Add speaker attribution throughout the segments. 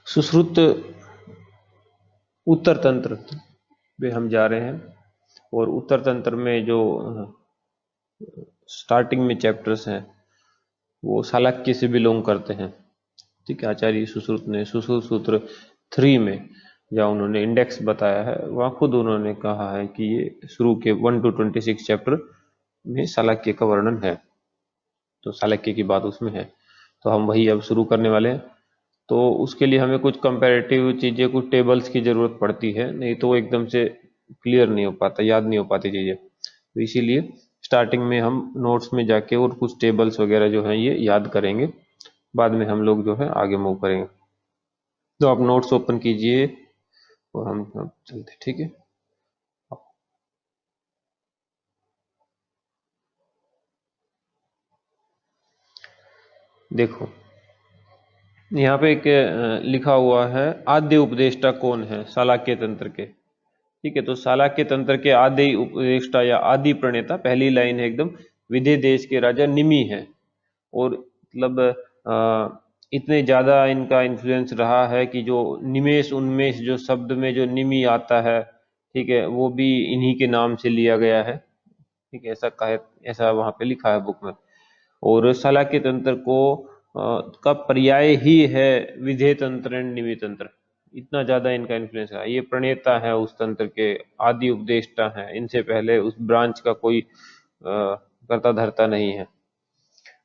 Speaker 1: सुश्रुत उत्तर तंत्र पे हम जा रहे हैं और उत्तर तंत्र में जो स्टार्टिंग में चैप्टर्स हैं वो शालाक्य से बिलोंग करते हैं। ठीक है, आचार्य सुश्रुत ने सुश्रुत सूत्र 3 में जहाँ उन्होंने इंडेक्स बताया है वहाँ खुद उन्होंने कहा है कि ये शुरू के 1 to 26 चैप्टर में शालाक्य का वर्णन है, तो शालाक्य की बात उसमें है। तो हम वही अब शुरू करने वाले हैं। तो उसके लिए हमें कुछ कंपैरेटिव चीज़ें, कुछ टेबल्स की ज़रूरत पड़ती है, नहीं तो वो एकदम से क्लियर नहीं हो पाता, याद नहीं हो पाती चीज़ें। तो इसीलिए स्टार्टिंग में हम नोट्स में जाके और कुछ टेबल्स वगैरह जो हैं ये याद करेंगे, बाद में हम लोग जो है आगे मूव करेंगे। तो आप नोट्स ओपन कीजिए और हम चलते, ठीक है। देखो यहाँ पे एक लिखा हुआ है, आद्य उपदेष्टा कौन है शालाक्य तंत्र के। ठीक है, तो शालाक्य तंत्र के आदि उपदेष्टा या आदि प्रणेता, पहली लाइन है एकदम, विदे देश के राजा निमि है। और मतलब इतने ज्यादा इनका इन्फ्लुएंस रहा है कि जो निमेश उन्मेष जो शब्द में जो निमि आता है, ठीक है, वो भी इन्हीं के नाम से लिया गया है। ठीक है, ऐसा कहे, ऐसा वहां पे लिखा है बुक में। और शालाक्य तंत्र को का पर्याय ही है विधेय तंत्र एंड निमि तंत्र। इतना ज्यादा इनका इन्फ्लुएंस है, ये प्रणेता है उस तंत्र के, आदि उपदेष्टा है, इनसे पहले उस ब्रांच का कोई कर्ता धर्ता नहीं है।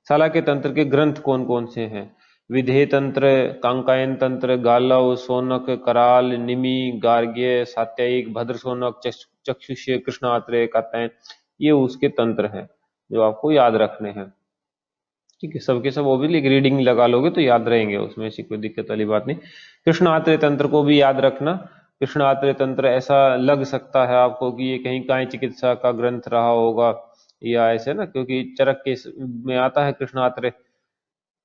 Speaker 1: शालाक्य तंत्र के ग्रंथ कौन कौन से हैं? विधेय तंत्र, कांकायन तंत्र, गालव, शौनक, कराल, निमि, गार्ग्य, सात्यायिक, भद्र शौनक, चक्षुष्य, कृष्णात्रेय, कात्यायन, ये उसके तंत्र हैं जो आपको याद रखने हैं। ठीक है, सबके सब वो भी एक रीडिंग लगा लोगे तो याद रहेंगे, उसमें ऐसी कोई दिक्कत वाली बात नहीं। कृष्ण आत्रेय तंत्र को भी याद रखना। कृष्ण आत्रेय तंत्र ऐसा लग सकता है आपको कि ये कहीं काय चिकित्सा का ग्रंथ रहा होगा या ऐसे ना, क्योंकि चरक के में आता है कृष्ण आत्रेय।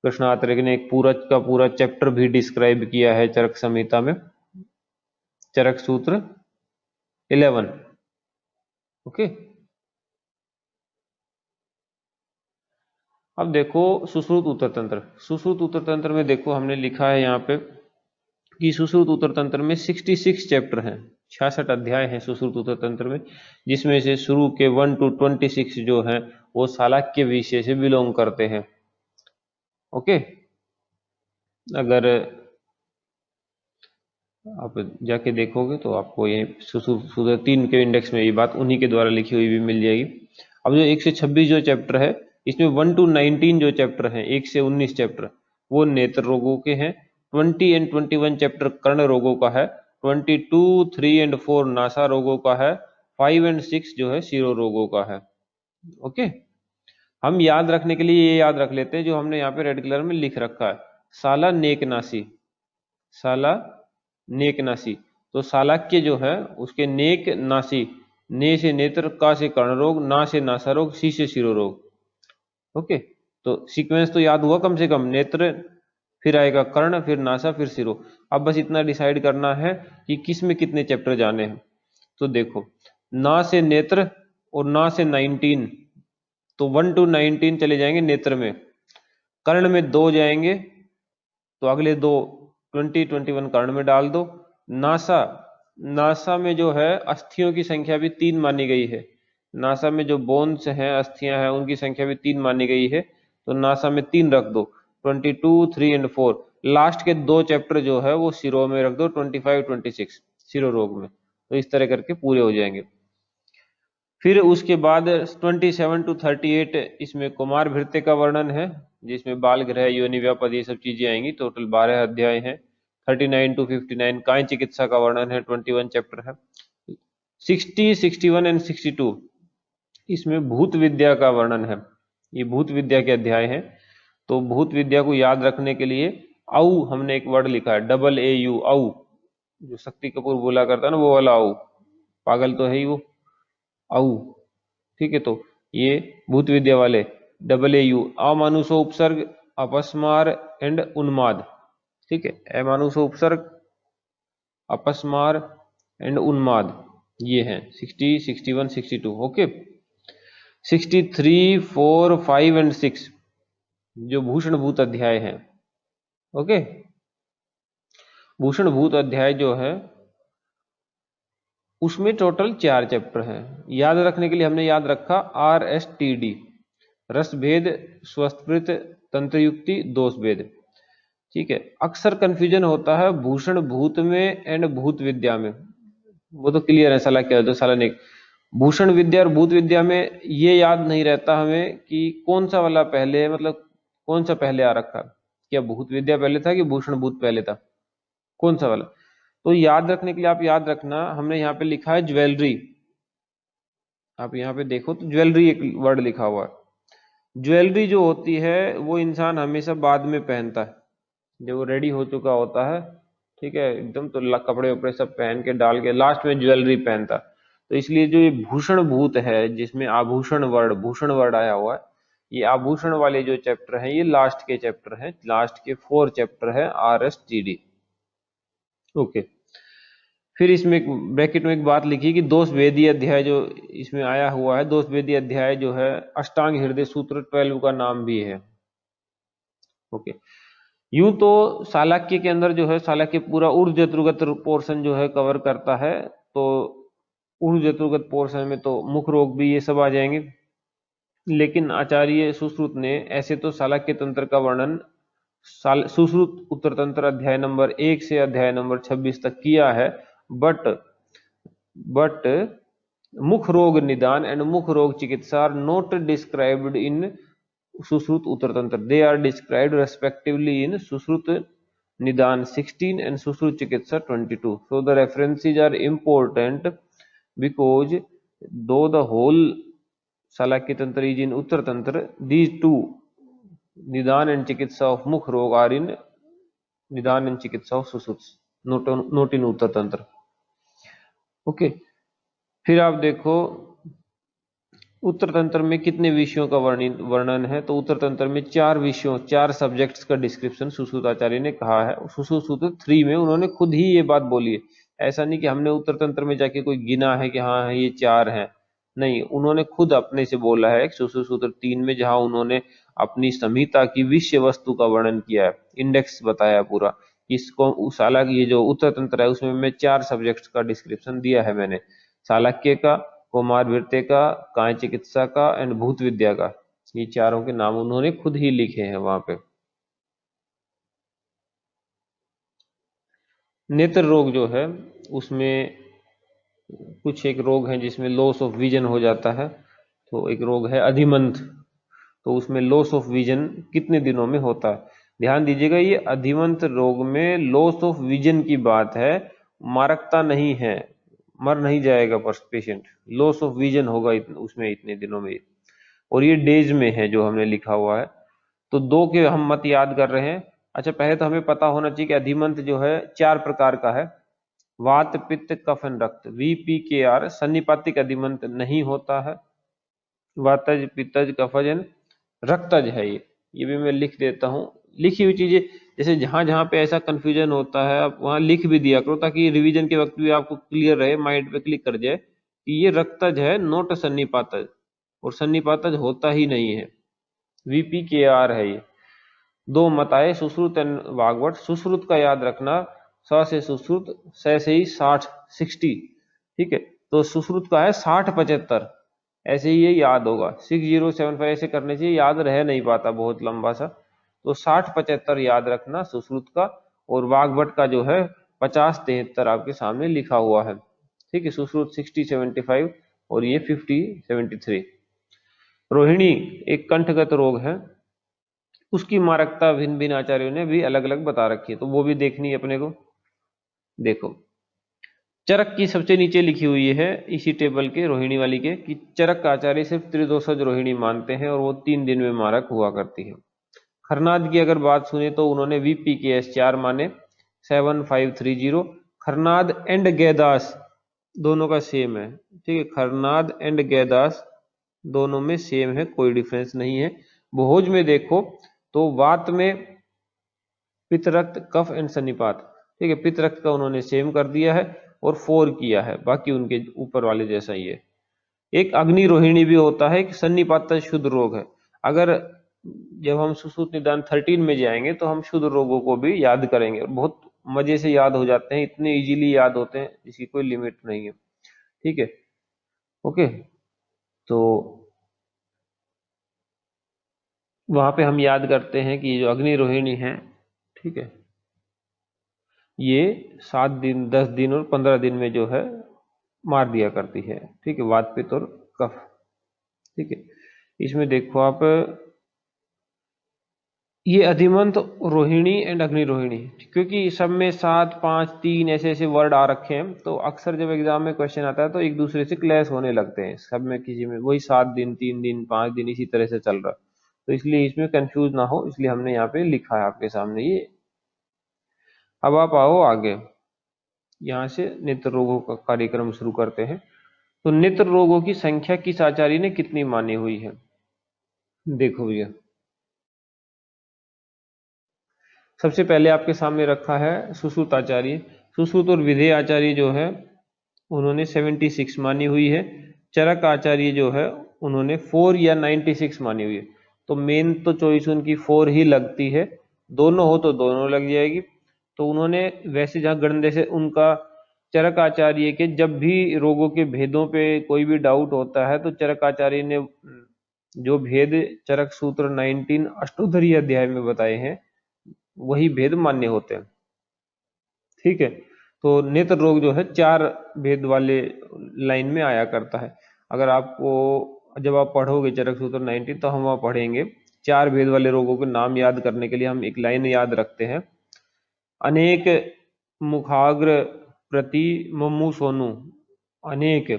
Speaker 1: कृष्ण आत्रेय ने एक पूरा का पूरा चैप्टर भी डिस्क्राइब किया है चरक संहिता में, चरक सूत्र 11। ओके, अब देखो सुश्रुत उत्तर तंत्र। सुश्रुत उत्तर तंत्र में देखो हमने लिखा है यहाँ पे कि सुश्रुत उत्तर तंत्र में 66 चैप्टर हैं, 66 अध्याय हैं सुश्रुत उत्तर तंत्र में, जिसमें से शुरू के 1 to 26 जो हैं वो शालाक्य विषय से बिलोंग करते हैं। ओके, अगर आप जाके देखोगे तो आपको ये सुश्रुत 3 के इंडेक्स में ये बात उन्हीं के द्वारा लिखी हुई भी मिल जाएगी। अब जो 1 से 26 जो चैप्टर है, इसमें 1 to 19 जो चैप्टर हैं, 1 से 19 चैप्टर, वो नेत्र रोगों के हैं। 20 and 21 चैप्टर कर्ण रोगों का है। 22, 3 and 4 नासा रोगों का है। 5 and 6 जो है शिरो रोगों का है। ओके, हम याद रखने के लिए ये याद रख लेते हैं जो हमने यहाँ पे रेड कलर में लिख रखा है, साला नेकनासी। साला नेकनासी, तो शालाक्य जो है उसके नेक नासी, ने से नेत्र, का से कर्ण रोग, ना से नासा रोग, सी से शिरो रोग। ओके, तो सीक्वेंस तो याद हुआ कम से कम, नेत्र, फिर आएगा कर्ण, फिर नासा, फिर शिरो। अब बस इतना डिसाइड करना है कि किस में कितने चैप्टर जाने हैं। तो देखो, ना से नेत्र और ना से 19, तो 1 to 19 चले जाएंगे नेत्र में। कर्ण में 2 जाएंगे, तो अगले 2 20, 21 कर्ण में डाल दो। नासा, नासा में जो है अस्थियों की संख्या भी 3 मानी गई है। नासा में जो बोन्स हैं, अस्थियां हैं, उनकी संख्या भी 3 मानी गई है, तो नासा में 3 रख दो। 22, 3 and 4, लास्ट के 2 चैप्टर जो है वो शिरो में रख दो, 25, 26 शिरो रोग में। तो इस तरह करके पूरे हो जाएंगे। फिर उसके बाद 27 to 38 इसमें कुमार भृत्य का वर्णन है, जिसमें बाल ग्रह, योनि व्यापद, ये सब चीजें आएंगी। टोटल 12 अध्याय हैं। 39 to 59 काय चिकित्सा का वर्णन है, 21 चैप्टर है। 60, 61 and 62 इसमें भूत विद्या का वर्णन है, ये भूत विद्या के अध्याय हैं। तो भूत विद्या को याद रखने के लिए औ हमने एक वर्ड लिखा है, AAU, औ, जो शक्ति कपूर बोला करता है ना, वो वाला औ, पागल तो है ही वो, औ। ठीक है, तो ये भूत विद्या वाले AAU, अमानुषो उपसर्ग, अपस्मार एंड उन्माद। ठीक है, अमानुषो उपसर्ग, अपस्मार एंड उन्माद, ये हैं 60, 61, 62। ओके, 63, 4, 5 एंड 6 जो भूषण भूत अध्याय हैं। ओके, भूषण भूत अध्याय जो है उसमें टोटल 4 चैप्टर हैं। याद रखने के लिए हमने याद रखा RSTD, रस भेद, स्वस्थवृत्त, तंत्र युक्ति, दोष भेद। ठीक है, अक्सर कंफ्यूजन होता है भूषण भूत में एंड भूत विद्या में, वो तो क्लियर है साला क्या होता है साला नहीं। भूषण विद्या और भूत विद्या में ये याद नहीं रहता हमें कि कौन सा वाला पहले है, मतलब कौन सा पहले आ रखा, क्या भूत विद्या पहले था कि भूषण भूत पहले था, कौन सा वाला। तो याद रखने के लिए आप याद रखना, हमने यहाँ पे लिखा है ज्वेलरी, आप यहाँ पे देखो तो ज्वेलरी एक वर्ड लिखा हुआ है। ज्वेलरी जो होती है वो इंसान हमेशा बाद में पहनता है, जब वो रेडी हो चुका होता है, ठीक है एकदम, तो कपड़े वपड़े सब पहन के डाल के लास्ट में ज्वेलरी पहनता। तो इसलिए जो ये भूषण भूत है जिसमें आभूषण वर्ड, भूषण वर्ड आया हुआ है, ये आभूषण वाले जो चैप्टर हैं ये लास्ट के चैप्टर हैं, लास्ट के 4 चैप्टर है RSTD। ओके, फिर इसमें एक ब्रैकेट में एक बात लिखी कि दोष भेदी अध्याय जो इसमें आया हुआ है, दोष भेदी अध्याय जो है अष्टांग हृदय सूत्र 12 का नाम भी है। ओके, यूं तो चाणक्य के अंदर जो है, चाणक्य पूरा ऊर्ध्व चतुर्गत पोर्शन जो है कवर करता है, तो ऊर्ध्व चतुर्गत पोर्शन में तो मुख रोग भी ये सब आ जाएंगे। लेकिन आचार्य सुश्रुत ने ऐसे तो चाणक्य तंत्र का वर्णन सुश्रुत उत्तर तंत्र अध्याय नंबर 1 से अध्याय नंबर 26 तक किया है, बट मुख रोग निदान and mukha roga chikitsa are not described in Sushruta Uttara Tantra, they are described respectively in Sushruta Nidana 16 and Sushruta चिकित्सा 22. So the references are important because though the whole Chanakya तंत्र is in उत्तर तंत्र, these two निदान एंड चिकित्सा ऑफ मुख रोग आर इन निदान एंड चिकित्सा ऑफ सुश्रुत, नोट इन उत्तर तंत्र। ओके, फिर आप देखो उत्तर तंत्र में कितने विषयों का वर्णन है, तो उत्तर तंत्र में 4 विषयों, 4 सब्जेक्ट्स का डिस्क्रिप्शन सुश्रुत आचार्य ने कहा है। सुश्रुत सूत्र 3 में उन्होंने खुद ही ये बात बोली है, ऐसा नहीं कि हमने उत्तर तंत्र में जाके कोई गिना है कि हाँ ये 4 हैं, नहीं, उन्होंने खुद अपने से बोला है सुश्रुत सूत्र 3 में, जहां उन्होंने अपनी संहिता की विषय वस्तु का वर्णन किया है, इंडेक्स बताया पूरा। इसको हालांकि ये जो उत्तर तंत्र है उसमें मैं 4 सब्जेक्ट्स का डिस्क्रिप्शन दिया है मैंने, चाणक्य का, कुमार वृत्ते का, काय चिकित्सा का एंड भूत विद्या का, ये चारों के नाम उन्होंने खुद ही लिखे हैं वहां पे। नेत्र रोग जो है उसमें कुछ एक रोग है जिसमें लॉस ऑफ विजन हो जाता है, तो एक रोग है अधिमंथ, तो उसमें लॉस ऑफ विजन कितने दिनों में होता है, ध्यान दीजिएगा ये अधिमंथ रोग में लॉस ऑफ विजन की बात है, मारकता नहीं है, मर नहीं जाएगा पेशेंट, लॉस ऑफ विजन होगा उसमें इतने दिनों में, और ये डेज में है जो हमने लिखा हुआ है। तो 2 के हम मत याद कर रहे हैं। अच्छा, पहले तो हमें पता होना चाहिए कि अधिमंथ जो है 4 प्रकार का है, वात पित्त कफ एंड रक्त, VPKR, सन्निपातिक अधिमंथ नहीं होता है, वातज पित्तज कफज एंड रक्तज है ये भी मैं लिख देता हूँ, लिखी हुई चीजें, जैसे जहां जहां पे ऐसा कंफ्यूजन होता है आप वहां लिख भी दिया करो, ताकि रिवीजन के वक्त भी आपको क्लियर रहे, माइंड पे क्लिक कर जाए कि ये रक्तज है, नोट सन्निपातज, और सन्निपातज होता ही नहीं है, VPKR है ये। 2 मत आए, सुश्रुत एंड वाग्वट। सुश्रुत का याद रखना, स से सुश्रुत, स से ही 60 60, ठीक है, तो सुश्रुत का है 60 75, ऐसे ही ये याद होगा, 6075 ऐसे करने से याद रह नहीं पाता, बहुत लंबा सा, तो 60 75 याद रखना सुश्रुत का, और वाग्भट का जो है 50 73 आपके सामने लिखा हुआ है, ठीक है, सुश्रुत 60 75 और ये 50 73। रोहिणी एक कंठगत रोग है, उसकी मारकता भिन्न भिन्न आचार्यों ने भी अलग अलग बता रखी है, तो वो भी देखनी है अपने को। देखो चरक की सबसे नीचे लिखी हुई है इसी टेबल के, रोहिणी वाली के, कि चरक का आचार्य सिर्फ त्रिदोषज रोहिणी मानते हैं और वो 3 दिन में मारक हुआ करती है। खरनाद की अगर बात सुने तो उन्होंने VPKS 4 माने, 7530। खरनाद एंड गैदास दोनों का सेम है, ठीक है, खरनाद एंड गैदास दोनों में सेम है, कोई डिफरेंस नहीं है। भोज में देखो तो वात में पितरक्त कफ एंड सन्निपात, ठीक है, पितरक्त का उन्होंने सेम कर दिया है और 4 किया है, बाकी उनके ऊपर वाले जैसा ही है। एक अग्नि रोहिणी भी होता है, एक सन्निपात शुद्ध रोग है। अगर जब हम सुश्रुत निदान 13 में जाएंगे तो हम शुद्ध रोगों को भी याद करेंगे, बहुत मजे से याद हो जाते हैं, इतने इजीली याद होते हैं जिसकी कोई लिमिट नहीं है। ठीक है, ओके। तो वहां पे हम याद करते हैं कि जो अग्नि रोहिणी है, ठीक है, ये 7 दिन 10 दिन और 15 दिन में जो है मार दिया करती है। ठीक है, वात पित्त और कफ। ठीक है, इसमें देखो आप, ये अधिमंत रोहिणी एंड अग्नि रोहिणी, क्योंकि सब में 7 5 3 ऐसे ऐसे वर्ड आ रखे हैं, तो अक्सर जब एग्जाम में क्वेश्चन आता है तो एक दूसरे से क्लैश होने लगते हैं, सब में किसी में वही 7 दिन 3 दिन 5 दिन इसी तरह से चल रहा है, तो इसलिए इसमें कंफ्यूज ना हो, इसलिए हमने यहाँ पे लिखा है आपके सामने ये। अब आप आओ आगे, यहाँ से नेत्र रोगों का कार्यक्रम शुरू करते हैं। तो नेत्र रोगों की संख्या किस आचार्य ने कितनी मानी हुई है? देखो भैया, सबसे पहले आपके सामने रखा है सुश्रुत आचार्य। सुश्रुत और विधेय आचार्य जो है उन्होंने 76 मानी हुई है। चरक आचार्य जो है उन्होंने 4 या 96 मानी हुई है। तो मेन तो चॉइस उनकी 4 ही लगती है, दोनों हो तो दोनों लग जाएगी। तो उन्होंने वैसे जहाँ गणना से उनका चरक आचार्य के जब भी रोगों के भेदों पे कोई भी डाउट होता है तो चरक आचार्य ने जो भेद चरक सूत्र 19 अष्टोत्तरीय अध्याय में बताए हैं वही भेद मान्य होते हैं। ठीक है, तो नेत्र रोग जो है 4 भेद वाले लाइन में आया करता है। अगर आपको जब आप पढ़ोगे चरक सूत्र 19 तो हम वहाँ पढ़ेंगे 4 भेद वाले रोगों के नाम याद करने के लिए हम एक लाइन याद रखते हैं। अनेक मुखाग्र प्रति मम्मू सोनू, अनेक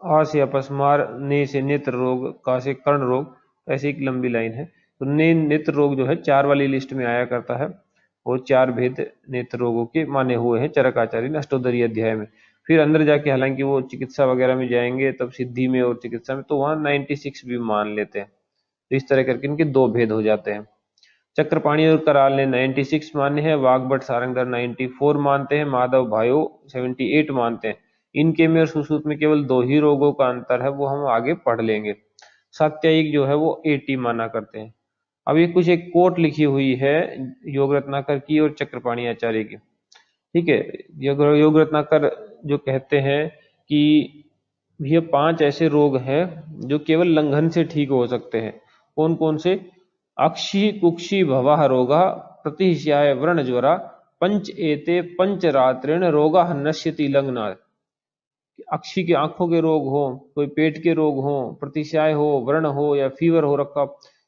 Speaker 1: आ से अपस्मार, ने से नेत्र रोग, का से कर्ण रोग, ऐसी एक लंबी लाइन है। तो नेत्र रोग जो है 4 वाली लिस्ट में आया करता है और 4 भेद नेत्र रोगों के माने हुए हैं चरक आचार्य ने अष्टोत्तरीय अध्याय में। फिर अंदर जाके हालांकि वो चिकित्सा वगैरह में जाएंगे तब सिद्धि में और चिकित्सा में तो वहां 96 भी मान लेते हैं। तो इस तरह करके इनके 2 भेद हो जाते हैं। चक्रपाणी और कराल ने 96 माने हैं, वाघभट सारंगधर 94 मानते हैं, माधव भायो 78 मानते हैं। इनके में और सुश्रुत में केवल 2 ही रोगों का अंतर है, वो हम आगे पढ़ लेंगे। सात्यायिक जो है वो 80 माना करते हैं। अब ये कुछ एक कोट लिखी हुई है योग रत्नाकर की और चक्रपाणी आचार्य की। ठीक है, योग रत्नाकर जो कहते हैं कि ये 5 ऐसे रोग हैं जो केवल लंघन से ठीक हो सकते हैं। कौन कौन से? अक्षी कुक्षी भवाह रोगा, प्रतिश्याय व्रण ज्वरा, पंच एते पंच रात्रिण रोगा नश्यति लग्नात्। अक्षी की आंखों के रोग हो, कोई पेट के रोग हो, प्रतिश्याय हो, व्रण हो या फीवर हो रखा,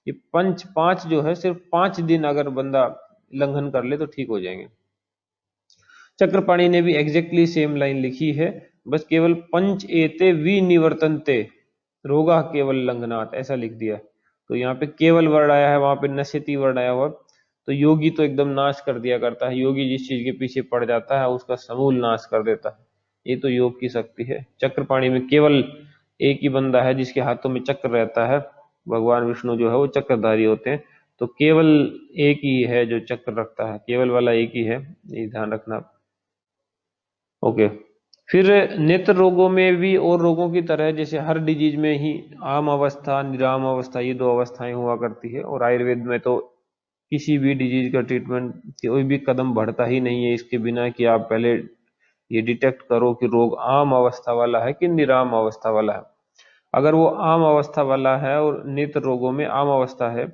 Speaker 1: ये 5 जो है सिर्फ 5 दिन अगर बंदा लंघन कर ले तो ठीक हो जाएंगे। चक्रपाणी ने भी एग्जैक्टली सेम लाइन लिखी है, बस केवल पंच एते विनिवर्तन्ते रोगा केवल लंघनात् ऐसा लिख दिया। तो यहाँ पे केवल वर्ड आया है, वहां पे नश्यति वर्ड आया हुआ। तो योगी तो एकदम नाश कर दिया करता है, योगी जिस चीज के पीछे पड़ जाता है उसका समूल नाश कर देता है, ये तो योग की शक्ति है। चक्रपाणी में केवल एक ही बंदा है जिसके हाथों में चक्र रहता है, भगवान विष्णु जो है वो चक्रधारी होते हैं, तो केवल एक ही है जो चक्र रखता है, केवल वाला एक ही है, ये ध्यान रखना। ओके, फिर नेत्र रोगों में भी और रोगों की तरह जैसे हर डिजीज में ही आम अवस्था निराम अवस्था ये 2 अवस्थाएं हुआ करती है, और आयुर्वेद में तो किसी भी डिजीज का ट्रीटमेंट कोई भी कदम बढ़ता ही नहीं है इसके बिना कि आप पहले ये डिटेक्ट करो कि रोग आम अवस्था वाला है कि निराम अवस्था वाला है। अगर वो आम अवस्था वाला है और नेत्र रोगों में आम अवस्था है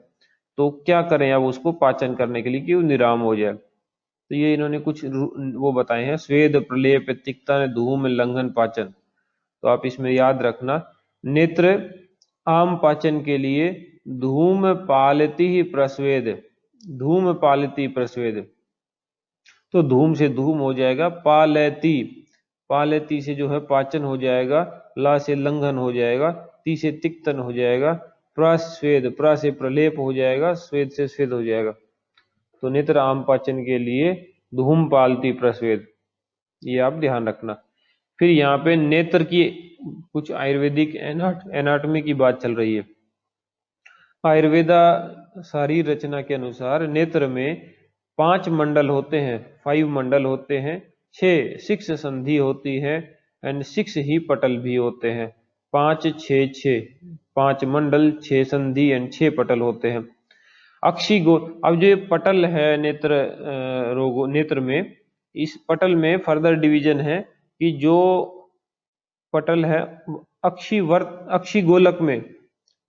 Speaker 1: तो क्या करें अब उसको पाचन करने के लिए कि वो निराम हो जाए? तो ये इन्होंने कुछ वो बताए हैं, स्वेद प्रलेप तिक्तन धूम लंघन पाचन। तो आप इसमें याद रखना, नेत्र आम पाचन के लिए धूम पालती ही प्रस्वेद, धूम पालती प्रस्वेद, तो धूम से धूम हो जाएगा, पालती, पालती से जो है पाचन हो जाएगा, ला से लंघन हो जाएगा, ती से तिक्तन हो जाएगा, प्रस्वेद, प्र से प्रलेप हो जाएगा, स्वेद से स्वेद हो जाएगा। तो नेत्र आम पाचन के लिए धूम पालती प्रस्वेद, ये आप ध्यान रखना। फिर यहाँ पे नेत्र की कुछ आयुर्वेदिक एनाटॉमी की बात चल रही है। आयुर्वेदा शारीर रचना के अनुसार नेत्र में 5 मंडल होते हैं, 5 मंडल होते हैं, 6 संधि होती है एंड 6 ही पटल भी होते हैं। 5 6 6, 5 मंडल, 6 संधि एंड 6 पटल होते हैं। अक्षी गो, अब जो पटल है नेत्र रोग नेत्र में, इस पटल में फर्दर डिवीजन है कि जो पटल है अक्षी गोलक में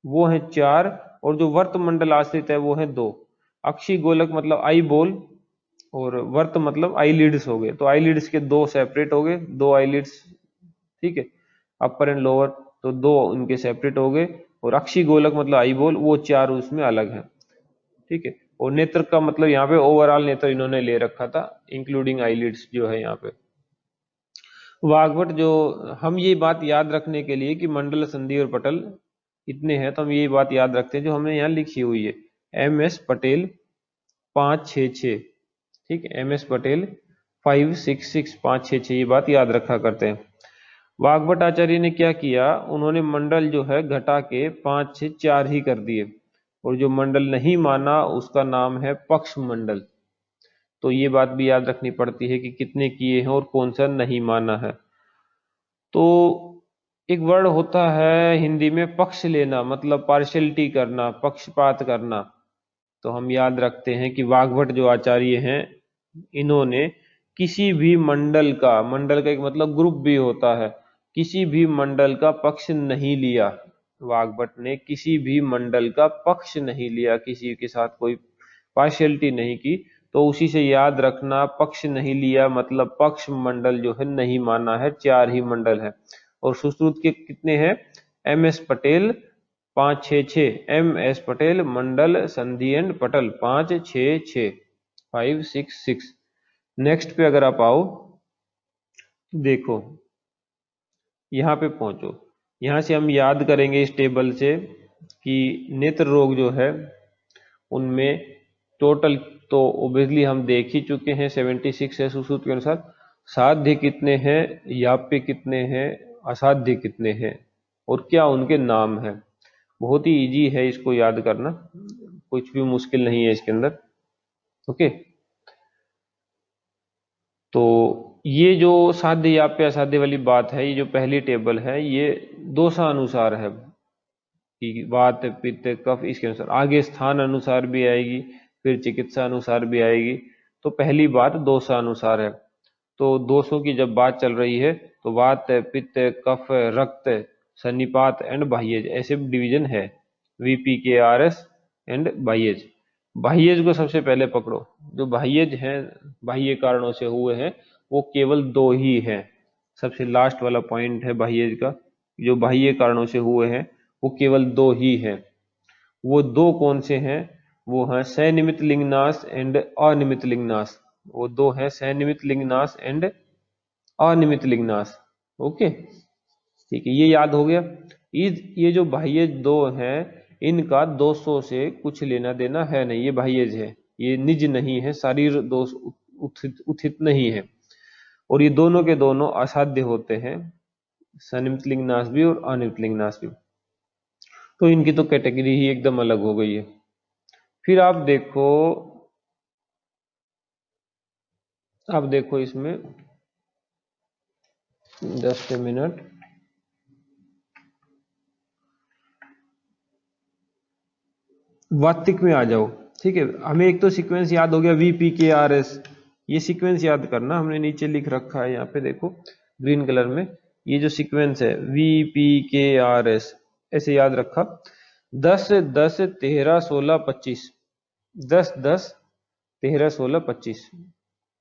Speaker 1: वो है 4 और जो वर्त मंडल आश्रित है वो है 2। अक्षी गोलक मतलब आई बॉल और वर्त मतलब आईलिड्स हो गए, तो आईलिड्स के 2 सेपरेट हो गए, 2 आईलिड्स, ठीक है, अपर एंड लोअर, तो 2 उनके सेपरेट हो गए। और अक्षी गोलक मतलब आई बॉल वो 4 उसमें अलग है, ठीक है। और नेत्र का मतलब यहाँ पे ओवरऑल नेत्र इन्होंने ले रखा था इंक्लूडिंग आईलिड्स जो है यहाँ पे। वाग्भट जो हम ये बात याद रखने के लिए कि मंडल संधि और पटल इतने हैं तो हम ये बात याद रखते हैं जो हमने यहाँ लिखी हुई है, MS पटेल 566, ठीक है, MS पटेल 566 566, ये बात याद रखा करते हैं। वाग्भट आचार्य ने क्या किया, उन्होंने मंडल जो है घटा के 5 से 4 ही कर दिए और जो मंडल नहीं माना उसका नाम है पक्ष मंडल। तो ये बात भी याद रखनी पड़ती है कि कितने किए हैं और कौन सा नहीं माना है। तो एक वर्ड होता है हिंदी में पक्ष लेना, मतलब पार्शियलिटी करना, पक्षपात करना। तो हम याद रखते हैं कि वाग्भट जो आचार्य हैं इन्होंने किसी भी मंडल का एक मतलब ग्रुप भी होता है, किसी भी मंडल का पक्ष नहीं लिया। वाग्भट ने किसी भी मंडल का पक्ष नहीं लिया, किसी के साथ कोई पार्शियलिटी नहीं की। तो उसी से याद रखना, पक्ष नहीं लिया मतलब पक्ष मंडल जो है नहीं माना है, 4 ही मंडल है। और सुश्रुत के कितने हैं, MS पटेल 566, MS पटेल मंडल संधि एंड पटल 566 566। नेक्स्ट पे अगर आप आओ देखो यहाँ पे पहुंचो, यहाँ से हम याद करेंगे इस टेबल से कि नेत्र रोग जो है उनमें टोटल तो ओबियसली हम देख ही चुके हैं 76 है सुश्रुत के अनुसार। साध्य कितने हैं, याप्य कितने हैं, असाध्य कितने हैं और क्या उनके नाम है। बहुत ही इजी है इसको याद करना, कुछ भी मुश्किल नहीं है इसके अंदर। ओके, तो ये जो साध्य याप्य असाध्य वाली बात है, ये जो पहली टेबल है ये दोषानुसार है कि वात पित्त कफ इसके अनुसार, आगे स्थान अनुसार भी आएगी, फिर चिकित्सा अनुसार भी आएगी। तो पहली बात दोषानुसार है। तो दोषों की जब बात चल रही है तो वात पित्त कफ रक्त सन्निपात एंड बाह्यज ऐसे डिवीजन है, VPKRS एंड बाह्यज। बाह्यज को सबसे पहले पकड़ो। जो बाह्यज हैं बाह्य कारणों से हुए हैं वो केवल 2 ही हैं। सबसे लास्ट वाला पॉइंट है बाह्यज का, जो बाह्य कारणों से हुए हैं वो केवल 2 ही हैं। वो 2 कौन से हैं, वो हैं सनिमित लिंगनाश एंड अनिमित लिंगनाश। वो 2 हैं सनिमित लिंगनाश एंड अनिमित लिंगनाश। ओके, ठीक है, ये याद हो गया। ये जो बाह्यज 2 हैं इनका दोषों से कुछ लेना देना है नहीं, ये बाह्यज है, ये निज नहीं है, शारीर दोष उथित नहीं है। और ये दोनों के दोनों असाध्य होते हैं, सनिमित लिंगनाश भी और अनिमित लिंगनाश भी। तो इनकी तो कैटेगरी ही एकदम अलग हो गई है। फिर आप देखो इसमें 10 मिनट, वार्तिक में आ जाओ। ठीक है, हमें एक तो सीक्वेंस याद हो गया VPKRS, ये सीक्वेंस याद करना, हमने नीचे लिख रखा है यहाँ पे देखो ग्रीन कलर में, ये जो सीक्वेंस है VPKRS ऐसे याद रखा। 10 10 13 16 25, 10 10 13 16 25,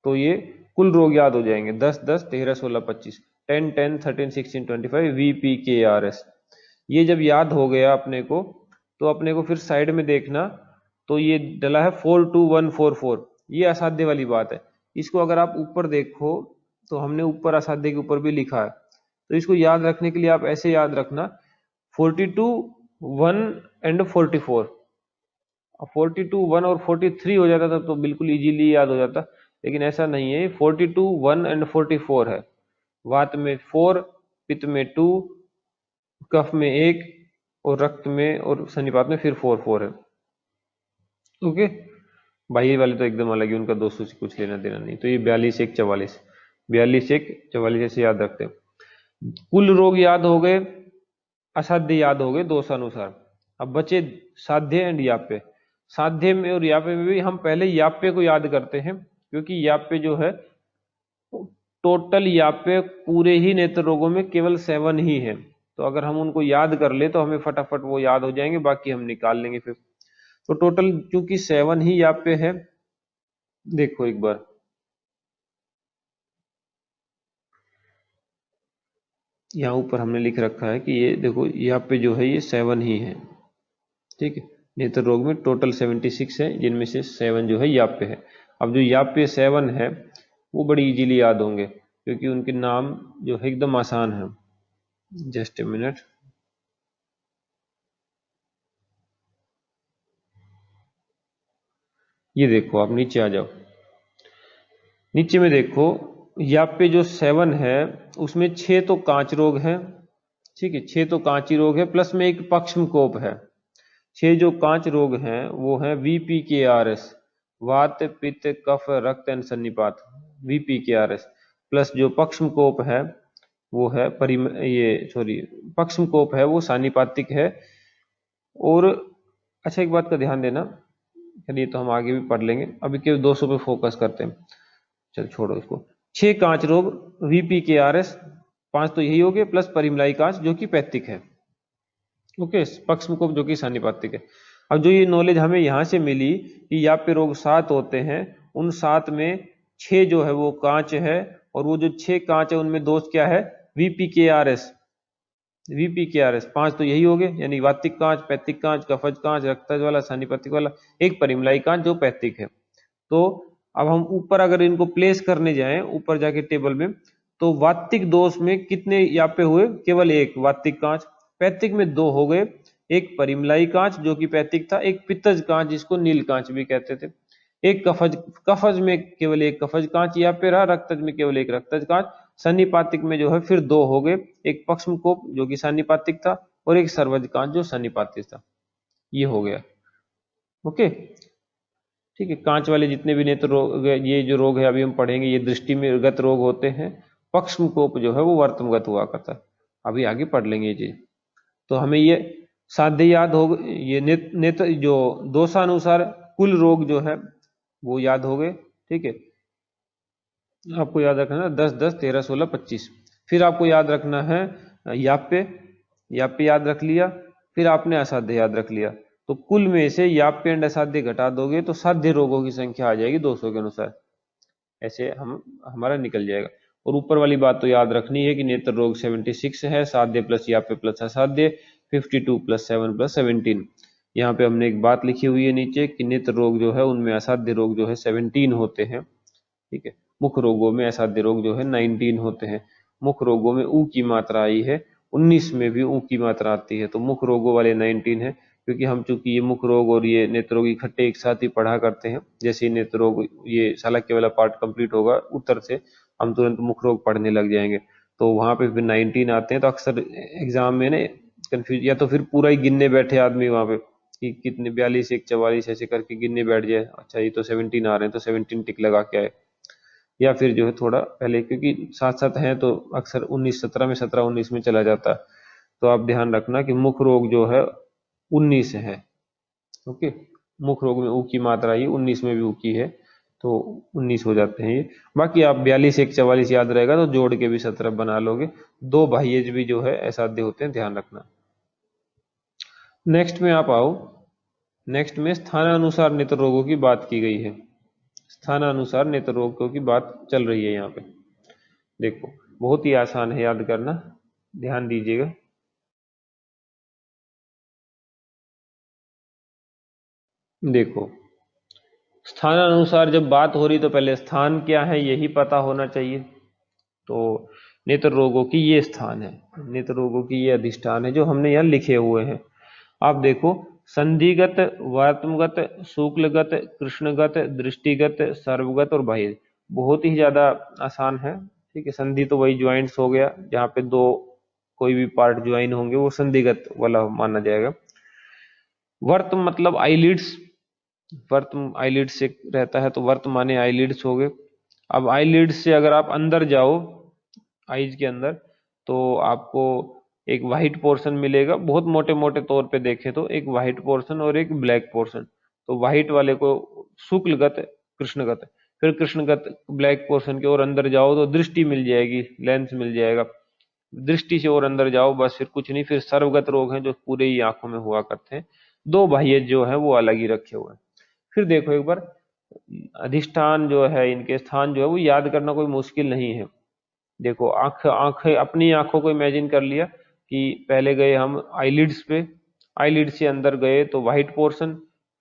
Speaker 1: तो ये कुल रोग याद हो जाएंगे 10 10 13 16 25, 10 10 13 16 25 VPKRS। ये जब याद हो गया अपने को तो अपने को फिर साइड में देखना, तो ये डला है 42144, ये असाध्य वाली बात है। इसको अगर आप ऊपर देखो तो हमने ऊपर असाध्य के ऊपर भी लिखा है, तो इसको याद रखने के लिए आप ऐसे याद रखना 42 1 एंड 44। 42 1 और 43 हो जाता था तो बिल्कुल इजीली याद हो जाता, लेकिन ऐसा नहीं है। 42 1 एंड 44 है, वात में 4, पित्त में 2, कफ में 1 और रक्त में और सन्निपात में फिर 4 4 है। ओके, बाह्य वाले तो एकदम अलग है, उनका 200 से कुछ लेना देना नहीं। तो ये 42 1 44, 42 1 44 ऐसे याद रखते हैं। कुल रोग याद हो गए, असाध्य याद हो गए दोषानुसार। अब बचे साध्य एंड याप्य। साध्य में और याप्य में भी हम पहले याप्य को याद करते हैं, क्योंकि याप्य जो है टोटल याप्य पूरे ही नेत्र रोगों में केवल 7 ही है। तो अगर हम उनको याद कर ले तो हमें फटाफट वो याद हो जाएंगे, बाकी हम निकाल लेंगे फिर। तो टोटल क्योंकि 7 ही याप्य है, देखो एक बार, यहाँ ऊपर हमने लिख रखा है कि ये देखो याप्य जो है ये 7 ही है, ठीक है। नेत्र रोग में टोटल 76 है, जिनमें से 7 जो है याप्य है। अब जो याप्य 7 है वो बड़ी इजीली याद होंगे, क्योंकि उनके नाम जो है एकदम आसान है। जस्ट ए मिनट, ये देखो आप नीचे आ जाओ, नीचे में देखो याप्य जो 7 है उसमें 6 तो कांच रोग है, ठीक है, 6 तो कांची रोग है, प्लस में एक पक्षमकोप है। 6 जो कांच रोग हैं वो है VPKRS, वात पित्त कफ रक्त एंड सन्निपात, VPKRS, प्लस जो पक्षमकोप है वो है पक्षमकोप है वो सानिपातिक है। और अच्छा एक बात का ध्यान देना, चलिए तो हम आगे भी पढ़ लेंगे, अभी केवल 200 पे फोकस करते हैं, चल छोड़ो इसको। 6 कांच रोग VPKRS, 5 तो यही हो गए, प्लस परिमलाई कांच जो कि पैथिक है, ओके, पक्षमकोप जो कि सानिपातिक है। अब जो ये नॉलेज हमें यहाँ से मिली कि याप्य रोग 7 होते हैं, उन 7 में 6 जो है वो कांच है, और वो जो 6 कांच है उनमें दोष क्या है, VPKRS, 5 तो यही हो गए, यानी वातिक कांच, पैथिक कांच, कफज कांच, रक्तज वाला, सानिपातिक वाला, एक परिमलाई कांच जो पैथिक है। तो अब हम ऊपर अगर इनको प्लेस करने जाएं, ऊपर जाके टेबल में, तो वातिक दोष में कितने याप्य हुए, केवल एक वातिक कांच, पैथिक में 2 हो गए, एक परिमलाई कांच जो कि पैथिक था, एक पित्तज कांच जिसको नील कांच भी कहते थे, एक कफज, कफज में केवल एक कफज कांच याप्य रहा, रक्तज में केवल एक रक्तज कांच, सन्निपातिक में जो है फिर 2 हो गए, एक पक्षमकोप जो कि सन्निपातिक था, और एक सर्वज कांच जो सन्निपातिक था, ये हो गया, ओके, ठीक है। कांच वाले जितने भी नेत्र रोग, ये जो रोग है अभी हम पढ़ेंगे, ये दृष्टि में गत रोग होते हैं, पक्षमकोप जो है वो वर्तमगत हुआ करता है, अभी आगे पढ़ लेंगे ये चीज। तो हमें ये साध्य याद हो, ये नेत्र जो दोषानुसार कुल रोग जो है वो याद हो गए, ठीक है। आपको याद रखना है 10 10 13 16 25, फिर आपको याद रखना है याप्य, याप्य याद रख लिया, फिर आपने असाध्य याद रख लिया, तो कुल में से याप्य एंड असाध्य घटा दोगे तो साध्य रोगों की संख्या आ जाएगी 200 के अनुसार, ऐसे हम हमारा निकल जाएगा। और ऊपर वाली बात तो याद रखनी है कि नेत्र रोग 76 है, साध्य प्लस याप्य प्लस असाध्य 52 प्लस 7 प्लस 17। यहाँ पे हमने एक बात लिखी हुई है नीचे कि नेत्र रोग जो है उनमें असाध्य रोग जो है 17 होते हैं, ठीक है। मुख्य रोगों में असाध्य रोग जो है 19 होते हैं। मुख्य रोगों में ऊ की मात्रा आई है, 19 में भी ऊ की मात्रा आती है, तो मुख्य रोगों वाले 19 है, क्योंकि हम चूंकि ये मुख्य रोग और ये नेत्र रोग इकट्ठे एक साथ ही पढ़ा करते हैं। जैसे नेत्र रोग ये शालाक्य वाला पार्ट कंप्लीट होगा उत्तर से, हम तुरंत मुख्य रोग पढ़ने लग जाएंगे, तो वहां पे फिर 19 आते हैं, तो अक्सर एग्जाम में ना कंफ्यूज, या तो फिर पूरा ही गिनने बैठे आदमी वहां पे कि कितने 42 1 44 ऐसे करके गिनने बैठ जाए, अच्छा ये तो 17 आ रहे हैं तो 17 टिक लगा के आए, या फिर जो है थोड़ा पहले, क्योंकि साथ साथ हैं तो अक्सर 19 17 में 17 19 में चला जाता है, तो आप ध्यान रखना कि मुख्य रोग जो है 19 है, ओके। मुख्य रोग में ऊ की मात्रा ही 19 में भी ऊ की है, तो 19 हो जाते हैं ये। बाकी आप 42 1 44 याद रहेगा तो जोड़ के भी 17 बना लोगे। 2 बाह्यज भी जो है असाध्य होते हैं, ध्यान रखना। नेक्स्ट में आप आओ, नेक्स्ट में स्थानानुसार नेत्र रोगों की बात की गई है, स्थानानुसार नेत्र रोगों की बात चल रही है यहाँ पे। देखो बहुत ही आसान है याद करना, ध्यान दीजिएगा। देखो स्थानानुसार जब बात हो रही तो पहले स्थान क्या है यही पता होना चाहिए। तो नेत्र रोगों की ये स्थान है, नेत्र रोगों की ये अधिष्ठान है जो हमने यहाँ लिखे हुए हैं। आप देखो संधिगत, वार्त्मगत, शुक्लगत, कृष्णगत, दृष्टिगत, सर्वगत और बाह्य, बहुत ही ज्यादा आसान है, ठीक है। संधि तो वही ज्वाइंट्स हो गया, जहाँ पे दो कोई भी पार्ट ज्वाइन होंगे वो संधिगत वाला माना जाएगा। वर्त मतलब आईलिड्स, वर्त आईलिड्स से रहता है, तो वर्त माने आईलिड्स हो गए। अब आईलिड्स से अगर आप अंदर जाओ आईज के अंदर, तो आपको एक व्हाइट पोर्शन मिलेगा, बहुत मोटे मोटे तौर पे देखे तो एक व्हाइट पोर्शन और एक ब्लैक पोर्शन। तो व्हाइट वाले को शुक्लगत, कृष्णगत, फिर कृष्णगत ब्लैक पोर्शन के और अंदर जाओ तो दृष्टि मिल जाएगी, लेंस मिल जाएगा। दृष्टि से और अंदर जाओ बस, फिर कुछ नहीं। फिर सर्वगत रोग हैं जो पूरे ही आंखों में हुआ करते हैं। दो बाह्य जो है वो अलग ही रखे हुए हैं। फिर देखो एक बार, अधिष्ठान जो है, इनके स्थान जो है वो याद करना कोई मुश्किल नहीं है। देखो आंखें अपनी आंखों को इमेजिन कर लिया कि पहले गए हम आईलिड्स पे, आईलिड से अंदर गए तो व्हाइट पोर्शन,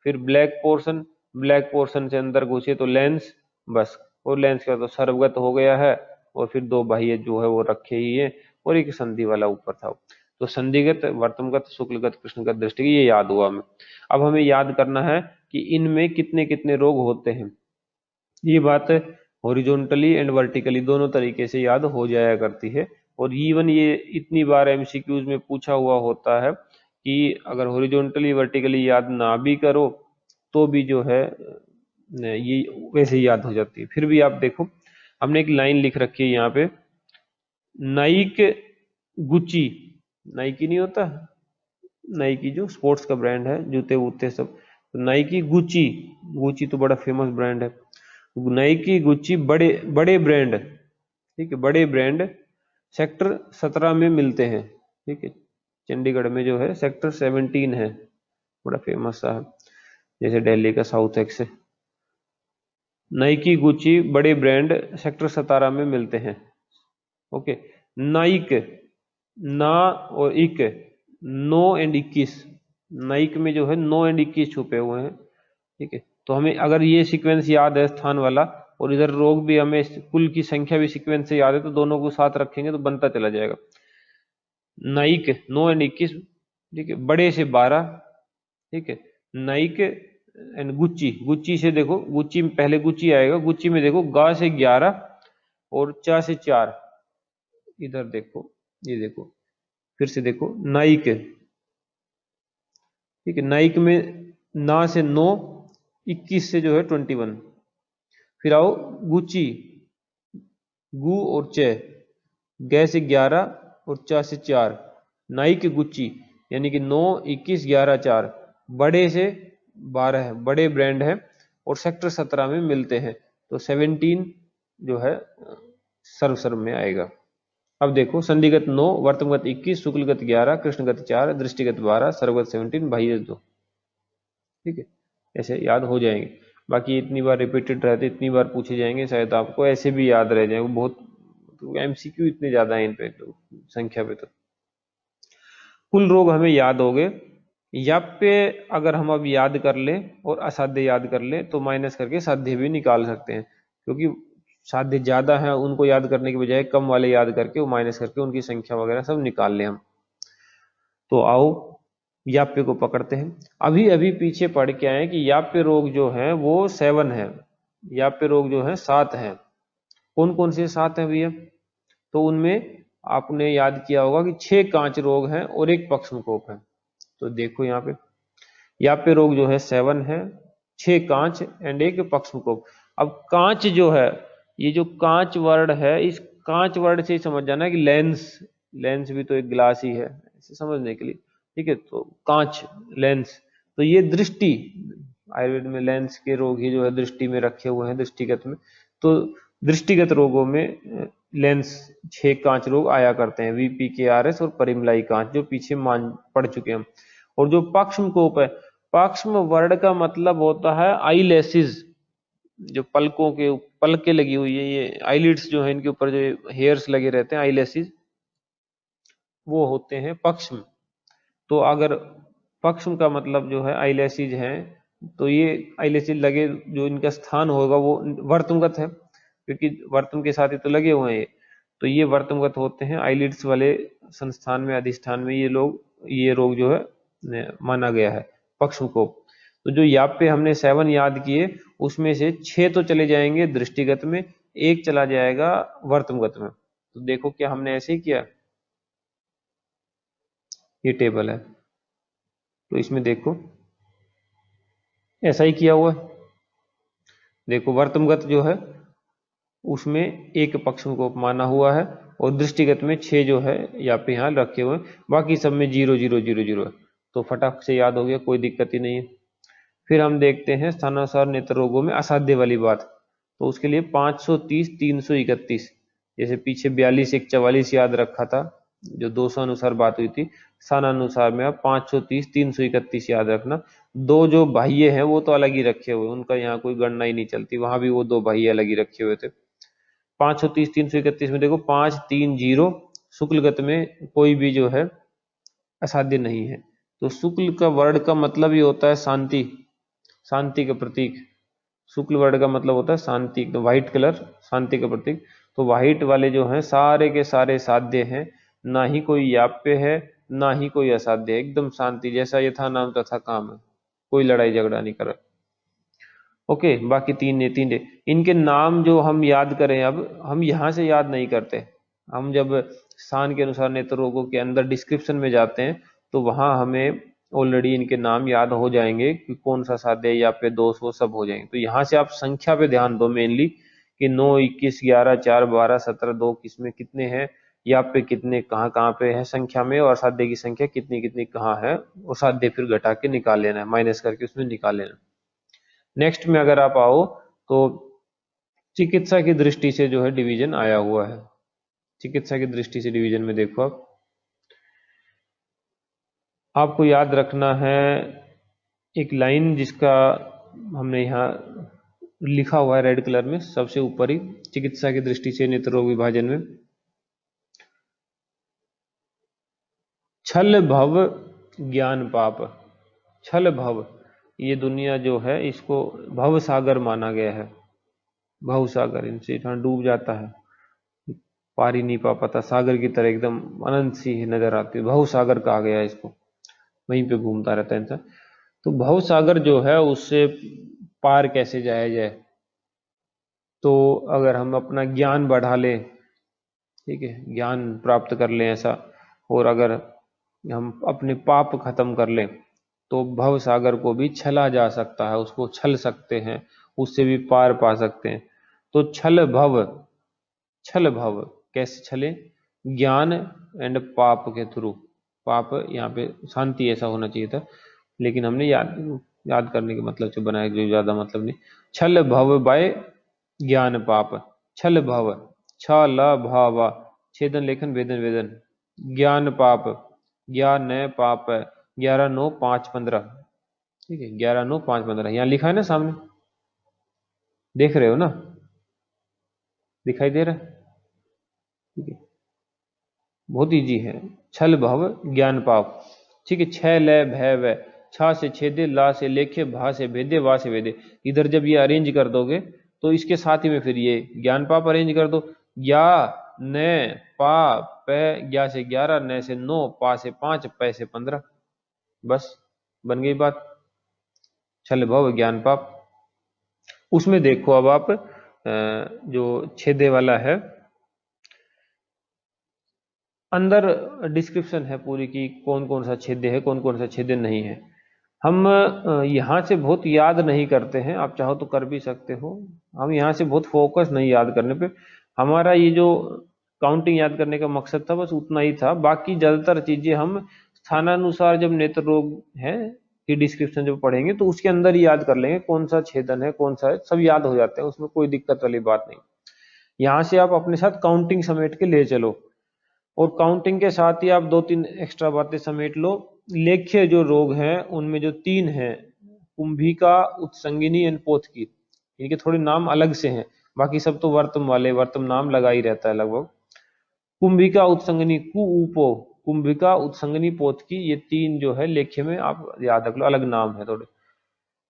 Speaker 1: फिर ब्लैक पोर्शन, ब्लैक पोर्शन से अंदर घुसे तो लेंस, बस। और लेंस का तो सर्वगत हो गया है, और फिर दो बाह्य जो है वो रखे ही है, और एक संधि वाला ऊपर था। तो संधिगत, वर्तमगत, शुक्लगत, कृष्णगत दृष्टि, ये याद हुआ हमें। अब हमें याद करना है कि इनमें कितने कितने रोग होते हैं। ये बात हॉरिजॉन्टली एंड वर्टिकली दोनों तरीके से याद हो जाया करती है। और इवन ये इतनी बार एमसीक्यूज में पूछा हुआ होता है कि अगर हॉरिजॉन्टली वर्टिकली याद ना भी करो तो भी जो है ये वैसे ही याद हो जाती है। फिर भी आप देखो, हमने एक लाइन लिख रखी है यहाँ पे, नाइक गुची, नाइकी नहीं होता, नाइकी जो स्पोर्ट्स का ब्रांड है, जूते वूते सब, तो नाइकी गुची, गुची तो बड़ा फेमस ब्रांड है। नाइकी गुची बड़े बड़े ब्रांड, ठीक है, बड़े ब्रांड सेक्टर 17 में मिलते हैं, ठीक है। चंडीगढ़ में जो है सेक्टर 17 है, बड़ा फेमस सा है, जैसे दिल्ली का साउथ एक्स है। नाइकी गुची बड़े ब्रांड सेक्टर 17 में मिलते हैं। ओके, नाइक, ना और इक, 9 एंड 21, नाइक में जो है 9 एंड 21 छुपे हुए हैं, ठीक है। तो हमें अगर ये सीक्वेंस याद है स्थान वाला, और इधर रोग भी हमें कुल की संख्या भी सीक्वेंस से याद है, तो दोनों को साथ रखेंगे तो बनता चला जाएगा। नाइक 9 एंड 21, ठीक है, बड़े से 12, ठीक है। नाइक एंड गुच्ची, गुच्ची से देखो, गुच्ची में पहले गुच्ची आएगा, गुच्ची में देखो गा से 11 और चा से 4, इधर देखो, ये देखो, फिर से देखो नाइक, ठीक है, नाइक में ना से 9, 21 से जो है 21। फिर आओ गुची, गु और चे, गे से 11 और चा से 4, नाइक गुच्ची, यानी कि 9, 21, 11, 4, बड़े से 12 बड़े ब्रांड है, और सेक्टर 17 में मिलते हैं। तो 17 जो है सर्व में आएगा। अब देखो, संधिगत 9, वर्तमगत 21, शुक्लगत 11, कृष्णगत 4, दृष्टिगत 12, सर्वगत 17, बाह्य 2, ठीक है। ऐसे याद हो जाएंगे। बाकी इतनी बार रिपीटेड रहते, इतनी बार पूछे जाएंगे, शायद आपको ऐसे भी याद रह जाए। बहुत तो एमसीक्यू इतने ज्यादा है इन पे, तो संख्या पे तो कुल रोग हमें याद हो गए। या पे अगर हम अब याद कर लें और असाध्य याद कर लें तो माइनस करके साध्य भी निकाल सकते हैं, क्योंकि साध्य ज्यादा है, उनको याद करने के बजाय कम वाले याद करके वो माइनस करके उनकी संख्या वगैरह सब निकाल लें हम। तो आओ याप्य को पकड़ते हैं। अभी अभी पीछे पढ़ के आए कि याप्य रोग जो है वो 7 है, याप्य रोग जो है 7 है। कौन कौन से 7 है भैया? तो उनमें आपने याद किया होगा कि 6 कांच रोग हैं और एक पक्षमकोप है। तो देखो यहाँ पे याप्य रोग जो है 7 है, 6 कांच एंड एक पक्षमकोप। अब कांच जो है, ये जो कांच वर्ड है, इस कांच वर्ड से ही समझ जाना कि लेंस, लेंस भी तो एक ग्लास ही है, ऐसे समझने के लिए, ठीक है। तो कांच, लेंस, तो ये दृष्टि, आयुर्वेद में लेंस के रोग ही जो है दृष्टि में रखे हुए हैं, दृष्टिगत में। तो दृष्टिगत रोगों में लेंस 6 कांच रोग आया करते हैं, VPKRS और परिमलाई कांच, जो पीछे मान पढ़ चुके हैं। और जो पक्षमकोप है, पक्षम वर्ड का मतलब होता है आई लैसेस, जो पलकों के पलके लगी हुई है, ये आईलिड्स जो है, इनके ऊपर जो हेयर्स लगे रहते हैं, आई लैसेस, वो होते हैं पक्षम। तो अगर पक्षम का मतलब जो है आईलैसेस है, तो ये आईलैसेस लगे जो इनका स्थान होगा वो वर्तमगत है, क्योंकि वर्तम के साथ ही तो लगे हुए हैं ये। तो ये वर्तमगत होते हैं, आईलिड्स वाले संस्थान में, अधिष्ठान में ये लोग, ये रोग जो है माना गया है पक्षमकोप। तो जो यहाँ पे हमने 7 याद किए, उसमें से 6 तो चले जाएंगे दृष्टिगत में, एक चला जाएगा वर्तमगत में। तो देखो क्या हमने ऐसे ही किया, ये टेबल है, तो इसमें देखो ऐसा ही किया हुआ है। देखो वर्तमगत जो है उसमें एक पक्षमकोप माना हुआ है, और दृष्टिगत में 6 जो है यहाँ पे यहाँ रखे हुए हैं, बाकी सब में 0 0 0 0 है। तो फटाक से याद हो गया, कोई दिक्कत ही नहीं है। फिर हम देखते हैं स्थानानुसार नेत्र रोगों में असाध्य वाली बात। तो उसके लिए 530 331, जैसे पीछे 42 1 44 याद रखा था, जो 200 अनुसार बात हुई थी, स्थानानुसार में आप 530 331 याद रखना। दो जो बाह्य हैं वो तो अलग ही रखे हुए, उनका यहाँ कोई गणना ही नहीं चलती, वहां भी वो दो बाह्य अलग ही रखे हुए थे। 530 331 में देखो 530, शुक्लगत में कोई भी जो है असाध्य नहीं है। तो शुक्ल का वर्ड का मतलब ही होता है शांति, शांति का प्रतीक। शुक्ल वर्ड का मतलब होता है शांति, तो व्हाइट कलर शांति का प्रतीक। तो व्हाइट वाले जो हैं सारे के सारे साध्य हैं, ना ही कोई याप्य है ना ही कोई असाध्य है, एकदम शांति जैसा यथा नाम तथा काम है, कोई लड़ाई झगड़ा नहीं कर रहा। ओके, बाकी तीन इनके नाम जो हम याद करें, अब हम यहाँ से याद नहीं करते, हम जब स्थान के अनुसार नेत्र रोगों के अंदर डिस्क्रिप्शन में जाते हैं तो वहां हमें ऑलरेडी इनके नाम याद हो जाएंगे कि कौन सा साध्य या पे दोष वो सब हो जाएंगे। तो यहाँ से आप संख्या पे ध्यान दो मेनली कि 9 21 11 4 12 17 2 किसमें कितने हैं, या पे कितने कहाँ कहाँ पे है संख्या में, और साध्य की संख्या कितनी कितनी कहाँ है, और साध्य फिर घटा के निकाल लेना है, माइनस करके उसमें निकाल लेना। नेक्स्ट में अगर आप आओ तो चिकित्सा की दृष्टि से जो है डिवीजन आया हुआ है। चिकित्सा की दृष्टि से डिवीजन में देखो आपको याद रखना है एक लाइन जिसका हमने यहाँ लिखा हुआ है रेड कलर में सबसे ऊपर ही, चिकित्सा की दृष्टि से नेत्र रोग विभाजन में, छल भव ज्ञान पाप। छल भव, ये दुनिया जो है इसको भव सागर माना गया है, भव सागर, इनसे डूब जाता है, पार ही नहीं पा पाता, सागर की तरह एकदम अनंत सी नजर आती है, भव सागर कहा गया है इसको, वहीं पे घूमता रहता है इंसान। तो भव सागर जो है उससे पार कैसे जाया जाए, तो अगर हम अपना ज्ञान बढ़ा लें, ठीक है, ज्ञान प्राप्त कर लें ऐसा, और अगर हम अपने पाप खत्म कर लें तो भव सागर को भी छला जा सकता है, उसको छल सकते हैं, उससे भी पार पा सकते हैं। तो छल भव, छल भव कैसे छले, ज्ञान एंड पाप के थ्रू। पाप यहाँ पे शांति ऐसा होना चाहिए था, लेकिन हमने याद करने के मतलब से बनाया, जो ज्यादा मतलब नहीं। छल भव बाय ज्ञान पाप, छल भव, छ ल भाव, छेदन लेखन भेदन वेदन, ज्ञान पाप, ज्ञान पाप, 11 9 5 15, ठीक है, 11 9 5 15 यहाँ लिखा है ना सामने, देख रहे हो ना, दिखाई दे रहा है, ठीक है, बहुत इजी है। छल भव ज्ञान पाप, ठीक है, छ ल भय व, छा से छेदे, ला से लेखे, भा से भेदे, वा से वेदे, इधर जब ये अरेंज कर दोगे तो इसके साथ ही में फिर ये ज्ञान पाप अरेंज कर दो, या न पा प, ज्ञा से 11, न से 9, पा से 5, पै से 15, बस बन गई बात, छल भव ज्ञान पाप। उसमें देखो अब आप जो छेदे वाला है, अंदर डिस्क्रिप्शन है पूरी की कौन कौन सा छेदे है कौन कौन सा छेदे नहीं है। हम यहाँ से बहुत याद नहीं करते हैं, आप चाहो तो कर भी सकते हो, हम यहाँ से बहुत फोकस नहीं याद करने पे, हमारा ये जो काउंटिंग याद करने का मकसद था बस उतना ही था। बाकी ज्यादातर चीजें हम स्थानानुसार जब नेत्र रोग है की डिस्क्रिप्शन जब पढ़ेंगे तो उसके अंदर ही याद कर लेंगे कौन सा छेदन है कौन सा है, सब याद हो जाते हैं, उसमें कोई दिक्कत वाली बात नहीं। यहाँ से आप अपने साथ काउंटिंग समेट के ले चलो, और काउंटिंग के साथ ही आप 2 3 एक्स्ट्रा बातें समेट लो। लेख्य जो रोग हैं उनमें जो 3 हैं, कुंभिका, उत्संगिनी एंड पोथकी, इनके थोड़े नाम अलग से हैं, बाकी सब तो वर्तम वाले, वर्तम नाम लगा ही रहता है लगभग। कुंभिका उत्संगनी कुउपो, कुंभिका उत्संगनी पोथकी, ये 3 जो है लेख्य में आप याद रख लो, अलग नाम है थोड़े।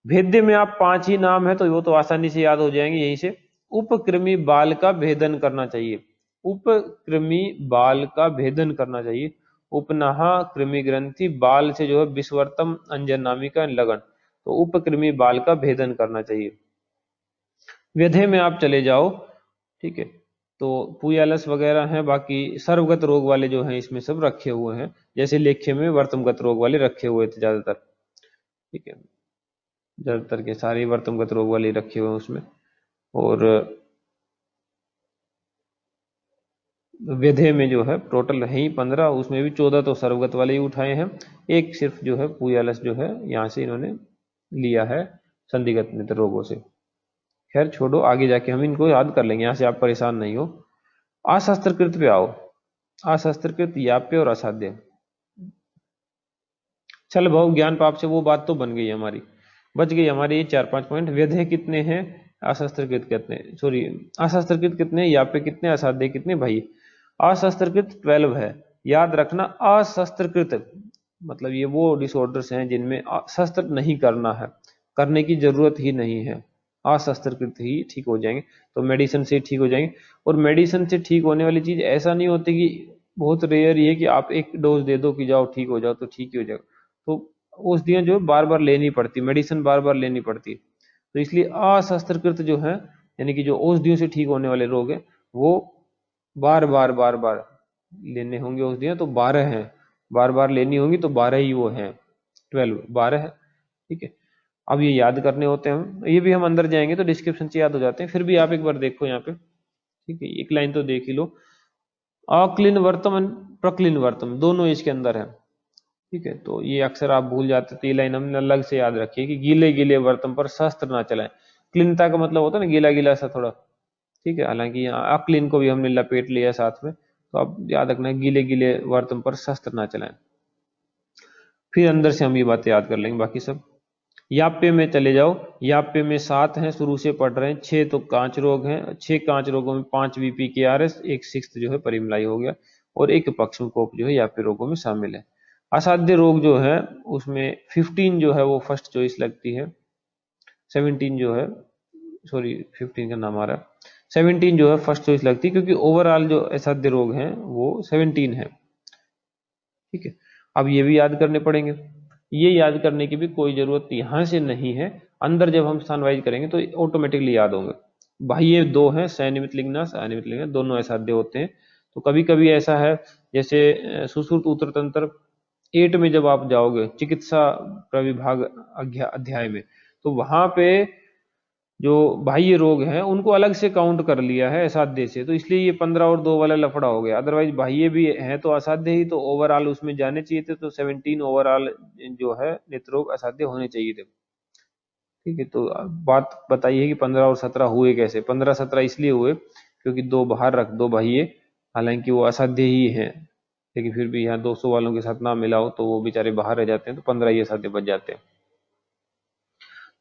Speaker 1: भेद्य में आप 5 ही नाम है तो वो तो आसानी से याद हो जाएंगे यहीं से। उपकृमि बाल का भेदन करना चाहिए, उपकृमि बाल का भेदन करना चाहिए। उपनहा कृमि ग्रंथि, बाल से जो है विषवर्तम अंजन नामिका लगन, तो उपकृमि बाल का भेदन करना चाहिए। व्यधे में आप चले जाओ, ठीक है, तो पुयालस वगैरह हैं, बाकी सर्वगत रोग वाले जो हैं इसमें सब रखे हुए हैं, जैसे लेख्य में वर्तमगत रोग वाले रखे हुए थे ज्यादातर, ठीक है, ज्यादातर के सारे वर्तमगत रोग वाले रखे हुए हैं उसमें। और वेधे में जो है टोटल है ही 15, उसमें भी 14 तो सर्वगत वाले ही उठाए हैं, एक सिर्फ जो है पुयालस जो है यहाँ से इन्होंने लिया है संधिगत नेत्र रोगों से। खैर छोड़ो, आगे जाके हम इनको याद कर लेंगे, यहाँ से आप परेशान नहीं हो। अशस्त्रकृत पे आओ। अशस्त्रकृत, याप्य और असाध्य। चल भाव ज्ञान पाप से वो बात तो बन गई हमारी, बच गई हमारे ये 4-5 पॉइंट। व्यधेय कितने हैं, अशस्त्रकृत कितने, सॉरी अशस्त्रकृत कितने, याप्य कितने, असाध्य कितने भाई। अशस्त्रकृत 12 है, याद रखना। अशस्त्रकृत मतलब ये वो डिसऑर्डर्स हैं जिनमें शस्त्र नहीं करना है, करने की जरूरत ही नहीं है, अशस्त्रकृत ही ठीक हो जाएंगे। तो मेडिसिन से ठीक हो जाएंगे। और मेडिसिन से ठीक होने वाली चीज ऐसा नहीं होती कि, बहुत रेयर ही है कि आप एक डोज दे दो कि जाओ ठीक हो जाओ तो ठीक ही हो जाएगा। तो औषधियां जो बार बार लेनी पड़ती, मेडिसिन बार बार लेनी पड़ती। तो इसलिए अशस्त्रकृत जो है, यानी कि जो औषधियों से ठीक होने वाले रोग हैं, वो बार बार लेने होंगे औषधियां, तो 12 हैं। बार बार लेनी होंगी तो 12 ही वो हैं, 12 12 है। ठीक है, अब ये याद करने होते हैं हम, ये भी हम अंदर जाएंगे तो डिस्क्रिप्शन से याद हो जाते हैं, फिर भी आप एक बार देखो यहाँ पे। ठीक है, एक लाइन तो देख ही लो। अक्लीन वर्तम, प्रक्लीन वर्तम दोनों इसके अंदर है। ठीक है, तो ये अक्सर आप भूल जाते, तो ये लाइन हमने अलग से याद रखी है कि गीले गीले बर्तन पर शस्त्र ना चलाएं। क्लीनता का मतलब होता है ना गीला गीला सा थोड़ा। ठीक है, हालांकि यहाँ अक्लीन को भी हमने लपेट लिया साथ में, तो आप याद रखना गीले गीले बर्तन पर शस्त्र ना चलाएं। फिर अंदर से हम ये बातें याद कर लेंगे बाकी सब। याप्य में चले जाओ। याप्य में 7 हैं, शुरू से पढ़ रहे हैं। 6 तो कांच रोग हैं, 6 कांच रोगों में 5 VPKRS, एक 6 जो है परिमलाई हो गया, और एक पक्षकोप जो है याप्य रोगों में शामिल है। असाध्य रोग जो है उसमें 15 जो है वो फर्स्ट चॉइस लगती है, 17 जो है, सॉरी 15 का नाम आ रहा है, 17 जो है फर्स्ट चॉइस लगती है, क्योंकि ओवरऑल जो असाध्य रोग हैं वो 17 है। ठीक है, अब ये भी याद करने पड़ेंगे। ये याद करने की भी कोई जरूरत यहाँ से नहीं है, अंदर जब हम स्थान वाइज करेंगे तो ऑटोमेटिकली याद होंगे। बाह्य 2 हैं, सनिमित लिंगना अनिमित लिंगना, दोनों असाध्य होते हैं। तो कभी कभी ऐसा है, जैसे सुश्रुत उत्तर तंत्र 8 में जब आप जाओगे चिकित्सा प्रविभाग अध्याय में, तो वहां पे जो बाह्य रोग हैं उनको अलग से काउंट कर लिया है असाध्य से, तो इसलिए ये 15 और 2 वाला लफड़ा हो गया। अदरवाइज बाह्य भी है तो असाध्य ही, तो ओवरऑल उसमें जाने चाहिए थे, तो 17 ओवरऑल जो है नेत्र रोग असाध्य होने चाहिए थे। ठीक है, तो अब बात बताइए कि 15 और 17 हुए कैसे। 15-17 इसलिए हुए क्योंकि 2 बाहर रख दो बाह्य, हालांकि वो असाध्य ही है, लेकिन फिर भी यहाँ 200 वालों के साथ ना मिलाओ तो वो बेचारे बाहर रह जाते हैं, तो 15 ही असाध्य बच जाते हैं।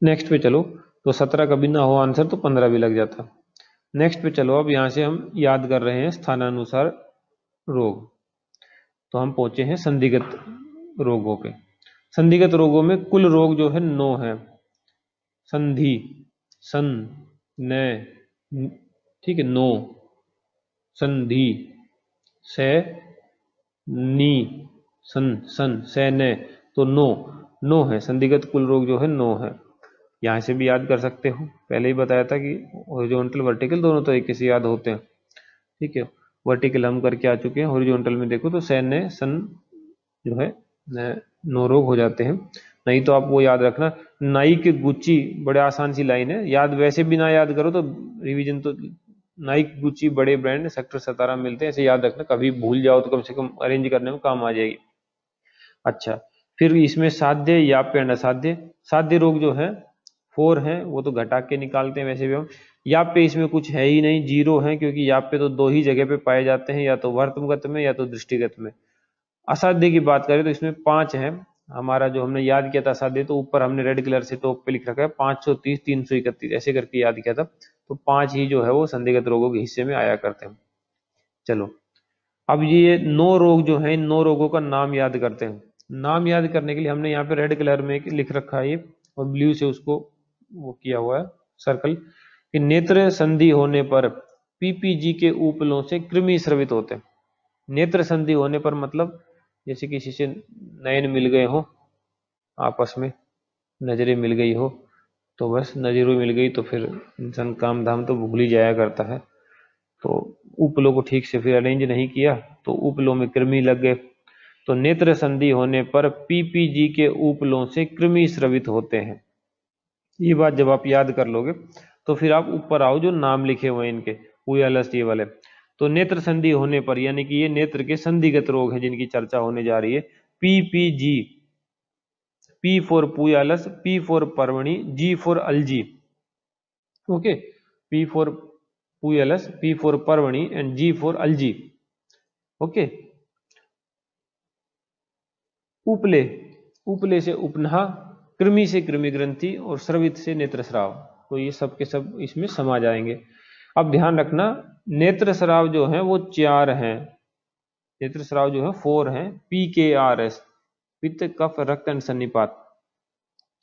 Speaker 1: नेक्स्ट पे चलो, तो 17 का भी ना हो आंसर तो 15 भी लग जाता। नेक्स्ट पे चलो, अब यहाँ से हम याद कर रहे हैं स्थानानुसार रोग, तो हम पहुंचे हैं संधिगत रोगों पे। संधिगत रोगों में कुल रोग जो है 9 है। संधि, सन, न, ठीक है, 9 संधि, से, नी, सन, सन, से, न, तो 9 है। संधिगत कुल रोग जो है 9 है। यहाँ से भी याद कर सकते हो, पहले ही बताया था कि हॉरिजॉन्टल वर्टिकल दोनों तरीके से याद होते हैं। ठीक है, वर्टिकल हम करके आ चुके हैं, हॉरिजॉन्टल में देखो तो सैन्य सन जो है 9 रोग हो जाते हैं। नहीं तो आप वो याद रखना, नाई के गुच्ची, बड़े आसान सी लाइन है, याद वैसे भी ना याद करो तो रिवीजन तो, नाई की गुच्ची बड़े ब्रांड सेक्टर 17 मिलते हैं, ऐसे याद रखना, कभी भूल जाओ तो कम से कम अरेंज करने में काम आ जाएगी। अच्छा, फिर इसमें साध्य, याप्य एंड असाध्य। साध्य रोग जो है 4 है, वो तो घटा के निकालते हैं वैसे भी हम। याप्य इसमें कुछ है ही नहीं, 0 है, क्योंकि याप्य तो 2 ही जगह पे पाए जाते हैं, या तो वर्तमगत में या तो दृष्टिगत में। असाध्य की बात करें तो इसमें 5 है। हमारा जो हमने याद किया था असाध्य, तो ऊपर हमने रेड कलर से टॉप पे लिख रखा है 530, 331 ऐसे करके याद किया था, तो 5 ही जो है वो संधिगत रोगों के हिस्से में आया करते हैं। चलो, अब ये 9 रोग जो है, इन 9 रोगों का नाम याद करते हैं। नाम याद करने के लिए हमने यहाँ पे रेड कलर में लिख रखा है ये, और ब्लू से उसको वो किया हुआ है सर्कल, कि नेत्र संधि होने पर पीपीजी के उपलों से कृमि स्रवित होते हैं। नेत्र संधि होने पर मतलब जैसे किसी से नयन मिल गए हो, आपस में नजरें मिल गई हो, तो बस नजरें मिल गई तो फिर इंसान काम धाम तो भूल ही जाया करता है, तो उपलों को ठीक से फिर अरेंज नहीं किया तो उपलों में कृमि लग गए। तो नेत्र संधि होने पर पीपीजी के उपलों से कृमि स्रवित होते हैं। ये बात जब आप याद कर लोगे तो फिर आप ऊपर आओ, जो नाम लिखे हुए हैं इनके पुयालस ये वाले, तो नेत्र संधि होने पर, यानी कि ये नेत्र के संधिगत रोग हैं जिनकी चर्चा होने जा रही है। PPG, P for Puyalas, P for Parvani, G for Alaji, okay, P for Puyalas, P for Parvani and G for Alaji. Okay, उपले, उपले से उपनहा, कृमि से कृमि ग्रंथि और स्रवित से नेत्रस्राव, तो ये सब के सब इसमें समा जाएंगे। अब ध्यान रखना, नेत्रस्राव जो है वो 4 हैं, नेत्रस्राव जो है 4 हैं, PKRS, पित्त कफ रक्त एंड सन्निपात,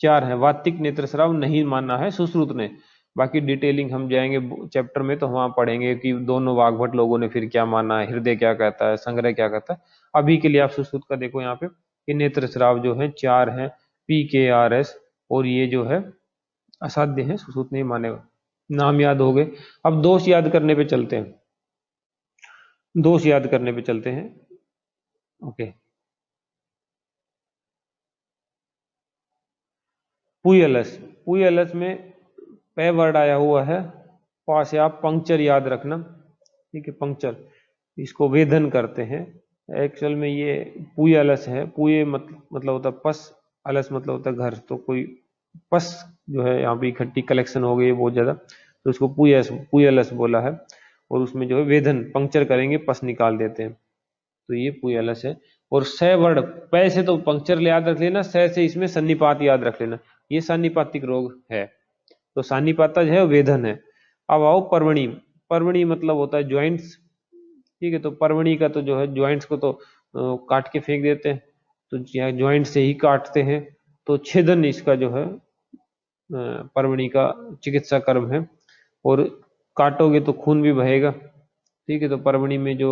Speaker 1: 4 हैं। वातिक नेत्रस्राव नहीं माना है सुश्रुत ने, बाकी डिटेलिंग हम जाएंगे चैप्टर में तो वहां पढ़ेंगे कि दोनों वाग्भट लोगों ने फिर क्या माना है, हृदय क्या कहता है, संग्रह क्या कहता है। अभी के लिए आप सुश्रुत का देखो यहाँ पे कि नेत्रस्राव जो है 4 हैं, PKRS, और ये जो है असाध्य है, सुश्रुत नहीं मानेगा। नाम याद हो गए, अब दोष याद करने पे चलते हैं, दोष याद करने पे चलते हैं। ओके, पुयलस, पुयलस में पै वर्ड आया हुआ है, पा से आप पंक्चर याद रखना, ठीक है, पंक्चर, इसको वेधन करते हैं। एक्चुअल में ये पुयलस है, पुय मतलब होता है पस, अलस मतलब होता है घर, तो कोई पस जो है यहाँ पे इकट्ठी कलेक्शन हो गई है बहुत ज्यादा, तो इसको पुयस पुयलस बोला है, और उसमें जो है वेधन पंक्चर करेंगे पस निकाल देते हैं, तो ये पुयलस है। और स वर्ड, पै से तो पंक्चर याद रख लेना, स से इसमें सन्निपात याद रख लेना, ये सन्निपातिक रोग है, तो सन्निपातज है, वेधन है। अब आओ पर्वणी, पर्वणी मतलब होता है ज्वाइंट्स, ठीक है, तो पर्वणी का तो जो है ज्वाइंट्स को तो काट के फेंक देते हैं, तो ज्वाइंट से ही काटते हैं, तो छेदन इसका जो है पर्वणी का चिकित्सा कर्म है, और काटोगे तो खून भी बहेगा, ठीक है, तो पर्वणी में जो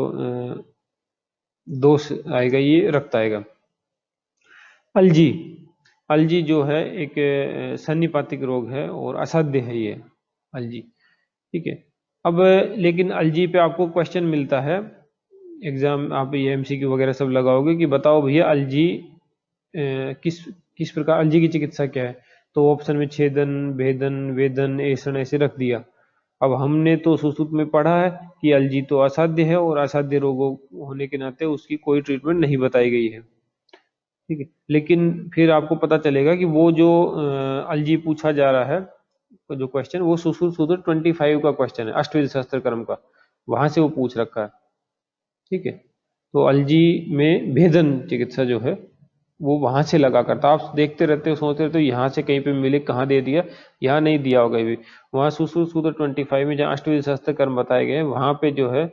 Speaker 1: दोष आएगा ये रक्त आएगा। अलजी, अलजी जो है एक सन्निपातिक रोग है और असाध्य है ये अलजी, ठीक है। अब लेकिन अलजी पे आपको क्वेश्चन मिलता है एग्जाम, आप ये MCQ वगैरह सब लगाओगे कि बताओ भैया अलजी किस किस प्रकार, अलजी की चिकित्सा क्या है, तो ऑप्शन में छेदन, भेदन, वेदन, ऐसन ऐसे रख दिया। अब हमने तो सुश्रुत में पढ़ा है कि अलजी तो असाध्य है, और असाध्य रोगों होने के नाते उसकी कोई ट्रीटमेंट नहीं बताई गई है, ठीक है। लेकिन फिर आपको पता चलेगा कि वो जो अलजी पूछा जा रहा है, जो क्वेश्चन, वो सुश्रुत सूत्र 25 का क्वेश्चन है, अष्टविध शस्त्र कर्म का, वहां से वो पूछ रखा है, ठीक है। तो अलजी में भेदन चिकित्सा जो है वो वहां से लगा करता, आप देखते रहते हो, सोचते रहते हो यहाँ से कहीं पे मिले, कहाँ दे दिया, यहाँ नहीं दिया होगा भी, वहां सुश्रुत सूत्र 25 में जहाँ अष्टविध शस्त्र कर्म बताए गए हैं वहां पे जो है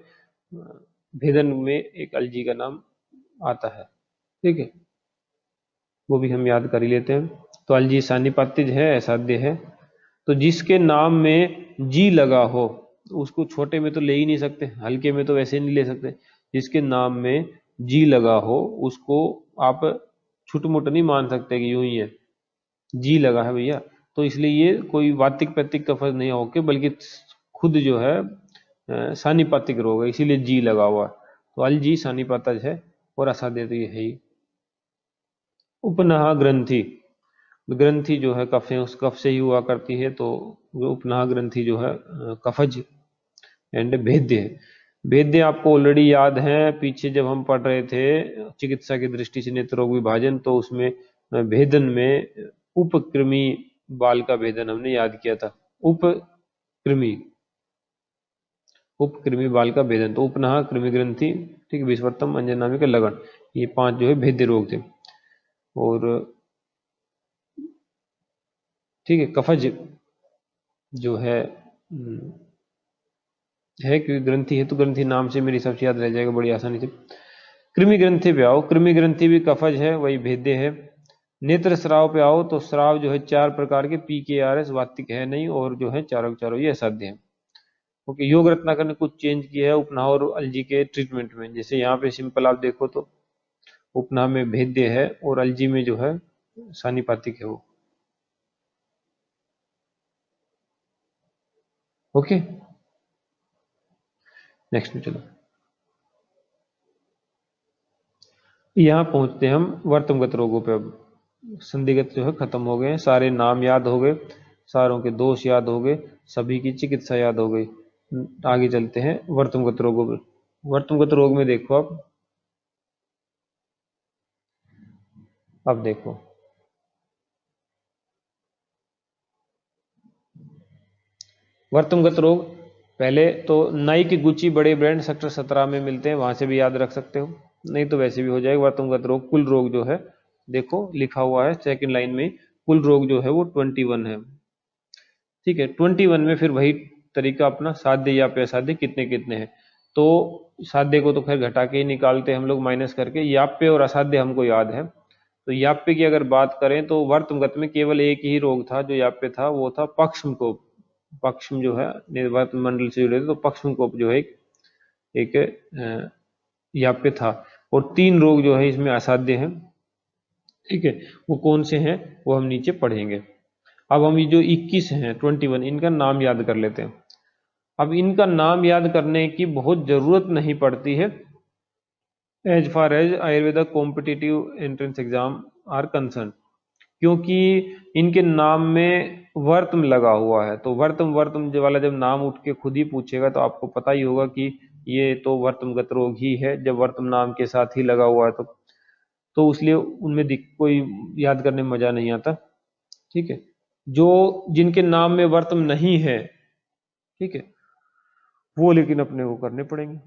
Speaker 1: भेदन में एक अलजी का नाम आता है, ठीक है, वो भी हम याद कर ही लेते हैं। तो अलजी सानिपात्यज है, असाध्य है, तो जिसके नाम में जी लगा हो उसको छोटे में तो ले ही नहीं सकते, हल्के में तो वैसे नहीं ले सकते, जिसके नाम में जी लगा हो उसको आप छुटमुट नहीं मान सकते कि यूं ही है, जी लगा है भैया, तो इसलिए ये कोई वातिक पैतिक का फर्ज नहीं होके, बल्कि खुद जो है सानिपातिक रोग है, इसीलिए जी लगा हुआ है, तो अलजी सानिपातज है, और असाध्य तो ये है ही। उपनहा ग्रंथि, ग्रंथि जो है कफ है, उस कफ से ही हुआ करती है, तो वो उपनाह ग्रंथि जो है कफज एंड भेद्य है। भेद्य आपको ऑलरेडी याद है, पीछे जब हम पढ़ रहे थे चिकित्सा की दृष्टि से नेत्र रोग विभाजन, तो उसमें भेदन में उपकृमि बाल का भेदन हमने याद किया था, उपकृमि, उपकृमि बाल का भेदन, तो उपनाह कृमि ग्रंथि, ठीक, विषवर्तम अंजन नामी का लगन, ये 5 जो है भेद्य रोग थे। और ठीक है, कफज जो है क्योंकि ग्रंथि है, तो ग्रंथि नाम से मेरी सबसे याद रह जाएगा बड़ी आसानी से। कृमि ग्रंथि पे आओ, कृमि ग्रंथि भी कफज है, वही भेद्य है। नेत्र स्राव पे आओ, तो स्राव जो है 4 प्रकार के, PKRS वातिक है नहीं, और जो है चारों के चारों ये असाध्य है। ओके, योग रत्नाकर ने कुछ चेंज किया है उपनाह और अलजी के ट्रीटमेंट में, जैसे यहाँ पे सिंपल आप देखो तो उपनाह में भेद्य है और अलजी में जो है सानिपातिक है वो। ओके, नेक्स्ट में चलो, यहाँ पहुंचते हैं हम वर्तमगत रोगों पे। अब संधिगत जो है खत्म हो गए, सारे नाम याद हो गए, सारों के दोष याद हो गए, सभी की चिकित्सा याद हो गई। आगे चलते हैं वर्तमगत रोगों पे। वर्तमगत रोग में देखो आप, अब देखो वर्तमगत रोग, पहले तो नाइक गुची बड़े ब्रांड सेक्टर 17 में मिलते हैं, वहां से भी याद रख सकते हो, नहीं तो वैसे भी हो जाएगा। वर्तमगत रोग, कुल रोग जो है देखो लिखा हुआ है सेकंड लाइन में, कुल रोग जो है वो 21 है। ठीक है, 21 में फिर वही तरीका अपना, साध्य या असाध्य कितने कितने हैं। तो साध्य को तो खैर घटा के ही निकालते हैं हम लोग माइनस करके, याप्य और असाध्य हमको याद है। तो याप्य की अगर बात करें तो वर्तमगत में केवल एक ही रोग था जो याप्य था, वो था पक्षम कोप। पक्षम जो है निर्वात मंडल से जुड़े थे, तो पक्षम कोप जो है एक याप्य था। और 3 रोग जो है इसमें असाध्य हैं। ठीक है, वो कौन से हैं वो हम नीचे पढ़ेंगे। अब हम ये जो 21 हैं 21, इनका नाम याद कर लेते हैं। अब इनका नाम याद करने की बहुत जरूरत नहीं पड़ती है as far as Ayurveda competitive entrance exam are concern, क्योंकि इनके नाम में वर्तम लगा हुआ है। तो वर्तम वर्तम वाला जब नाम उठ के खुद ही पूछेगा तो आपको पता ही होगा कि ये तो वर्तमगत रोग ही है, जब वर्तम नाम के साथ ही लगा हुआ है तो उसलिए उनमें कोई याद करने में मजा नहीं आता। ठीक है, जो जिनके नाम में वर्तम नहीं है, ठीक है, वो लेकिन अपने को करने पड़ेंगे।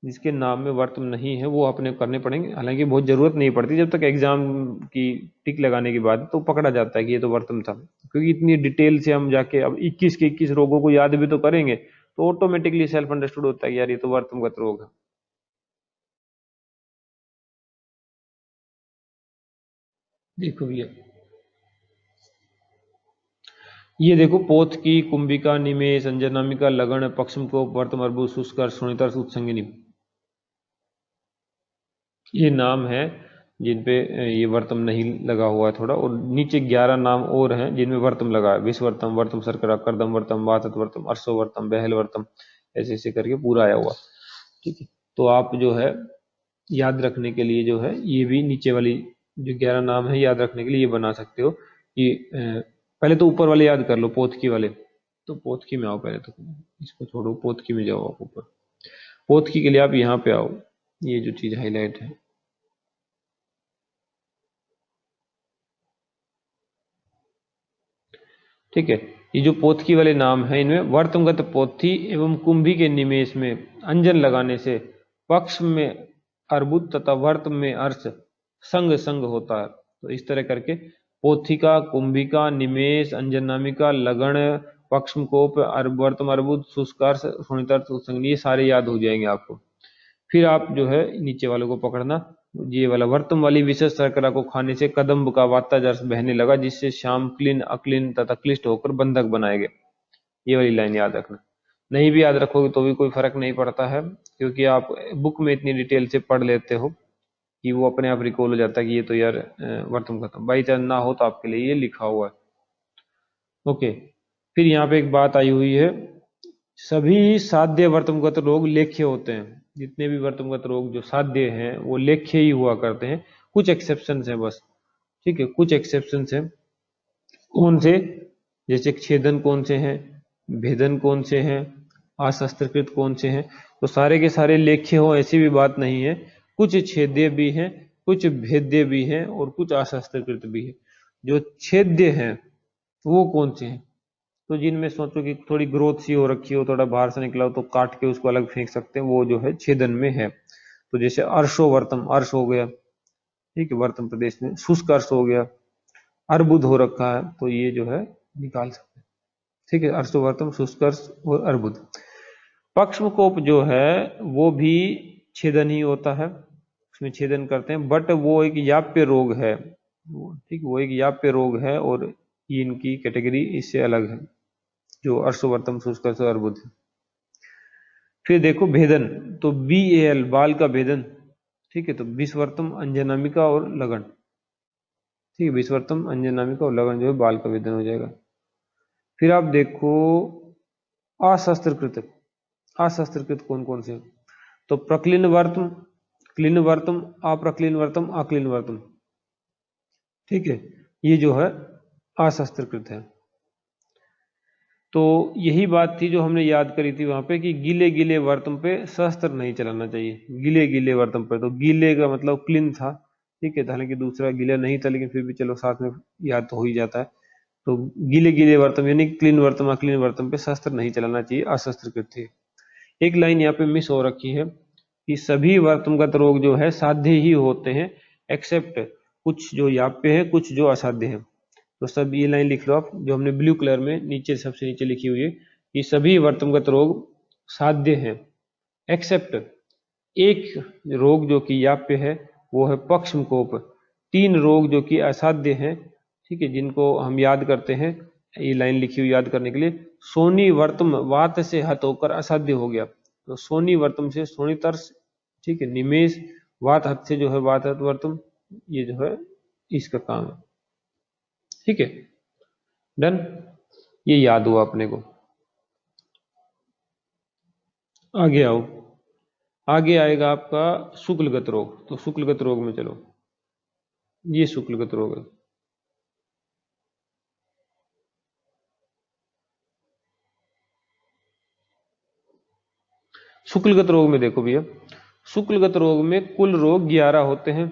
Speaker 1: जिसके नाम में वर्तम नहीं है वो अपने करने पड़ेंगे, हालांकि बहुत जरूरत नहीं पड़ती, जब तक एग्जाम की टिक लगाने के बाद तो पकड़ा जाता है कि ये तो वर्तम था। क्योंकि इतनी डिटेल से हम जाके अब 21 के 21 रोगों को याद भी तो करेंगे, तो ऑटोमेटिकली सेल्फ अंडरस्टूड होता है कि यार ये तो वर्तमगत रोग है। देखो भैया, ये देखो पोथ की, कुंभिका, निमेष, अंजनामिका, लगन, पक्षम को, वर्तम, अर्बुद, शुष्कर, शोणितर, उत्संगिनी, ये नाम है जिन पे ये वर्तम नहीं लगा हुआ है थोड़ा। और नीचे 11 नाम और हैं जिनमें वर्तम लगा है, विषवर्तम, वर्तम शर्करा, कर्दम वर्तम, वातत वर्तम, अर्सो वर्तम, बहल वर्तम, ऐसे ऐसे करके पूरा आया हुआ। ठीक है, तो आप जो है याद रखने के लिए जो है ये भी नीचे वाली जो 11 नाम है याद रखने के लिए ये बना सकते हो कि पहले तो ऊपर वाले याद कर लो, पोथकी वाले। तो पोथकी में आओ पहले, तो इसको छोड़ो, पोथकी में जाओ आप ऊपर। पोथकी के लिए आप यहाँ पे आओ, ये जो चीज हाईलाइट है, ठीक है, ये जो पोथकी वाले नाम है इनमें वर्तमगत पोथी एवं कुंभी के निमेष में अंजन लगाने से पक्ष में अर्बुद तथा वर्त में अर्श संग संग होता है। तो इस तरह करके पोथिका, कुंभिका, निमेष, अंजनामिका, लगन, पक्षमकोप, वर्तम अर्बुद, शुष्कार, शोणितार्थ, उत्संग, ये सारे याद हो जाएंगे आपको। फिर आप जो है नीचे वालों को पकड़ना, ये वाला वर्तम वाली विशेष शर्करा को खाने से कदम्ब का वाताजर्स बहने लगा, जिससे शाम क्लीन अक्लीन तथा क्लिष्ट होकर बंधक बनाए गए। ये वाली लाइन याद रखना। नहीं भी याद रखोगे तो भी कोई फर्क नहीं पड़ता है, क्योंकि आप बुक में इतनी डिटेल से पढ़ लेते हो कि वो अपने आप रिकॉल हो जाता है कि ये तो यार वर्तम खत्म, बाई चांस ना हो तो आपके लिए ये लिखा हुआ है। ओके, फिर यहाँ पे एक बात आई हुई है, सभी साध्य वर्तमगत रोग लेख्य होते हैं। जितने भी वर्तमगत रोग जो साध्य हैं वो लेख्य ही हुआ करते हैं, कुछ एक्सेप्शंस हैं बस। ठीक है, कुछ एक्सेप्शंस हैं। कौन से? जैसे छेदन कौन से हैं, भेदन कौन से हैं, अशस्त्रकृत कौन से हैं। तो सारे के सारे लेख्य हो ऐसी भी बात नहीं है, कुछ छेद्य भी हैं, कुछ भेद्य भी हैं और कुछ अशस्त्रकृत भी है। जो छेद्य हैं वो कौन से हैं? तो जिनमें सोचो कि थोड़ी ग्रोथ सी हो रखी हो, थोड़ा बाहर से निकला हो, तो काट के उसको अलग फेंक सकते हैं, वो जो है छेदन में है। तो जैसे अर्शोवर्तम, अर्श हो गया, ठीक है, वर्तम प्रदेश में शुष्क अर्श हो गया, अर्बुद हो रखा है, तो ये जो है निकाल सकते हैं। ठीक है, अर्शोवर्तम, शुष्क अर्श और अर्बुद। पक्ष्मकोप जो है वो भी छेदन ही होता है, उसमें छेदन करते हैं, बट वो एक याप्य रोग है। ठीक, वो एक याप्य रोग है और ये इनकी कैटेगरी इससे अलग है, जो अर्शवर्तम, शुष्क अर्श, अर्बुद है। फिर देखो भेदन, तो BAL बाल का भेदन। ठीक है, तो विषवर्तम, अंजनामिका और लगन। ठीक है, विषवर्तम, अंजनामिका और लगन जो है बाल का भेदन हो जाएगा। फिर आप देखो अशस्त्रकृत, अशस्त्रकृत कौन कौन से? तो प्रक्लिन वर्तम, क्लीन वर्तम, अप्रक्लिन वर्तम, अक्लीन वर्तम। ठीक है, ये जो है अशस्त्रकृत है। तो यही बात थी जो हमने याद करी थी वहां पे कि गीले गीले वर्तम पे शस्त्र नहीं चलाना चाहिए। गीले गीले वर्तम पे, तो गीले का मतलब क्लीन था, ठीक है, हालांकि दूसरा गीला नहीं था, लेकिन फिर भी चलो साथ में याद तो हो ही जाता है। तो गीले गीले वर्तम यानी क्लीन वर्तम अक्लीन वर्तम पे शस्त्र नहीं चलाना चाहिए, अशस्त्र कृत्य। एक लाइन यहाँ पे मिस हो रखी है कि सभी वर्तमगत रोग जो है साध्य ही होते हैं, एक्सेप्ट कुछ जो याप्य है, कुछ जो असाध्य है। तो सब ये लाइन लिख लो आप, जो हमने ब्लू कलर में नीचे सबसे नीचे लिखी हुई है कि सभी वर्तमगत रोग साध्य हैं, एक्सेप्ट एक रोग जो कि याप्य है, वो है पक्षमकोप। 3 रोग जो कि असाध्य हैं, ठीक है, जिनको हम याद करते हैं, ये लाइन लिखी हुई याद करने के लिए। सोनी वर्तम वात से हत होकर असाध्य हो गया, तो सोनी वर्तम से सोनीतर्स, ठीक है, निमेष वात हत से जो है वात हत वर्तम, ये जो है इसका काम है, ठीक है, डन। ये याद हुआ अपने को। आगे आओ, आगे आएगा आपका शुक्लगत रोग। तो शुक्लगत रोग में चलो, ये शुक्लगत रोग है। शुक्लगत रोग में देखो भैया, शुक्लगत रोग में कुल रोग 11 होते हैं,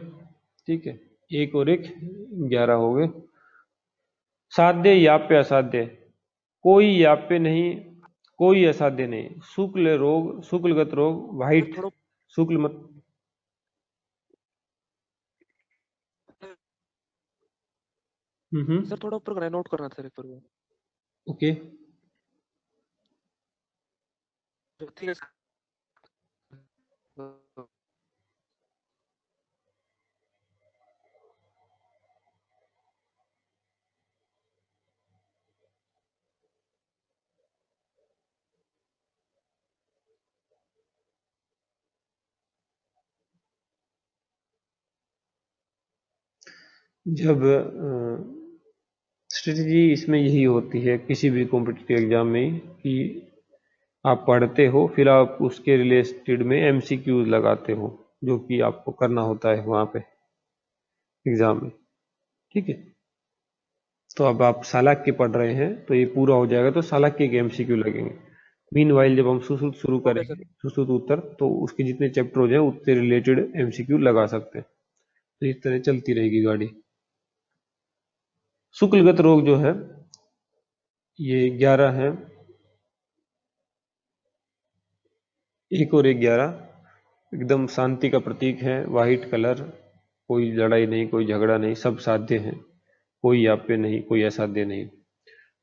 Speaker 1: ठीक है, एक और एक 11 हो गए। साध्य याप्य असाध्य, कोई याप्य नहीं, कोई असाध्य नहीं। शुक्ल रोग, शुक्लगत रोग वाहिट,
Speaker 2: थोड़ा
Speaker 1: शुक्ल मत,
Speaker 2: सर थोड़ा ऊपर करना, नोट करना था एक बार।
Speaker 1: ओके।
Speaker 2: ठीक है सर।
Speaker 1: जब स्ट्रेटजी इसमें यही होती है किसी भी कॉम्पिटिटिव एग्जाम में कि आप पढ़ते हो, फिर आप उसके रिलेटेड में एमसीक्यूज लगाते हो, जो कि आपको करना होता है वहां पे एग्जाम में, ठीक है। तो अब आप सालाक्य पढ़ रहे हैं, तो ये पूरा हो जाएगा तो सालाक्य के एमसीक्यू लगेंगे। मीनवाइल जब हम सुश्रुत शुरू
Speaker 2: हो गया सर।
Speaker 1: करेंगे, सुश्रुत उत्तर, तो उसके जितने चैप्टर हो जाए उससे रिलेटेड एमसीक्यू लगा सकते हैं। तो इस तरह चलती रहेगी गाड़ी। शुक्लगत रोग जो है ये 11 है, एक और एक 11, एकदम शांति का प्रतीक है, वाइट कलर, कोई लड़ाई नहीं, कोई झगड़ा नहीं, सब साध्य है, कोई याप्य नहीं, कोई असाध्य नहीं।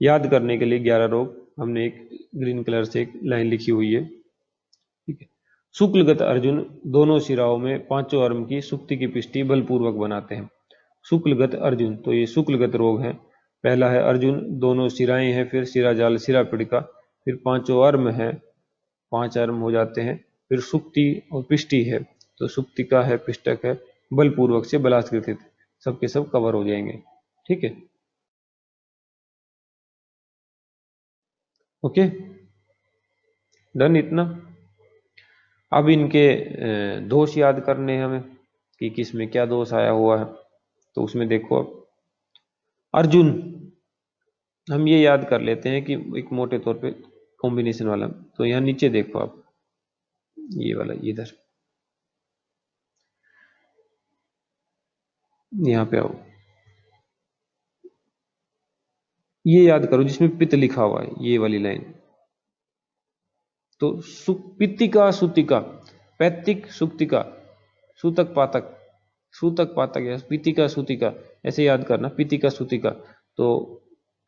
Speaker 1: याद करने के लिए 11 रोग हमने एक ग्रीन कलर से एक लाइन लिखी हुई है, ठीक है। शुक्लगत अर्जुन दोनों सिराओं में पांचों अर्म की सुक्ति की पिष्टि बलपूर्वक बनाते हैं। शुक्लगत अर्जुन, तो ये शुक्लगत रोग है। पहला है अर्जुन, दोनों सिराएं हैं, फिर सिराजाल, सिरा पिड़का, फिर पांचों अर्म है, 5 अर्म हो जाते हैं, फिर सुक्ति और पिष्टि है, तो सुक्तिका है, पिष्टक है, बलपूर्वक से बलात्कृत, सबके सब कवर हो जाएंगे, ठीक है, ओके, डन इतना। अब इनके दोष याद करने हैं हमें कि किस में क्या दोष आया हुआ है। तो उसमें देखो अब अर्जुन, हम ये याद कर लेते हैं कि एक मोटे तौर पे कॉम्बिनेशन वाला। तो यहाँ नीचे देखो आप, ये वाला इधर, यहाँ पे आओ, ये याद करो जिसमें पित्त लिखा हुआ है, ये वाली लाइन। तो पित्तिका सुतिका, पैतिक सुक्तिका, सूतक पातक, सूतक पातक या पितिका सुतिका, ऐसे याद करना, पितिका सुतिका। तो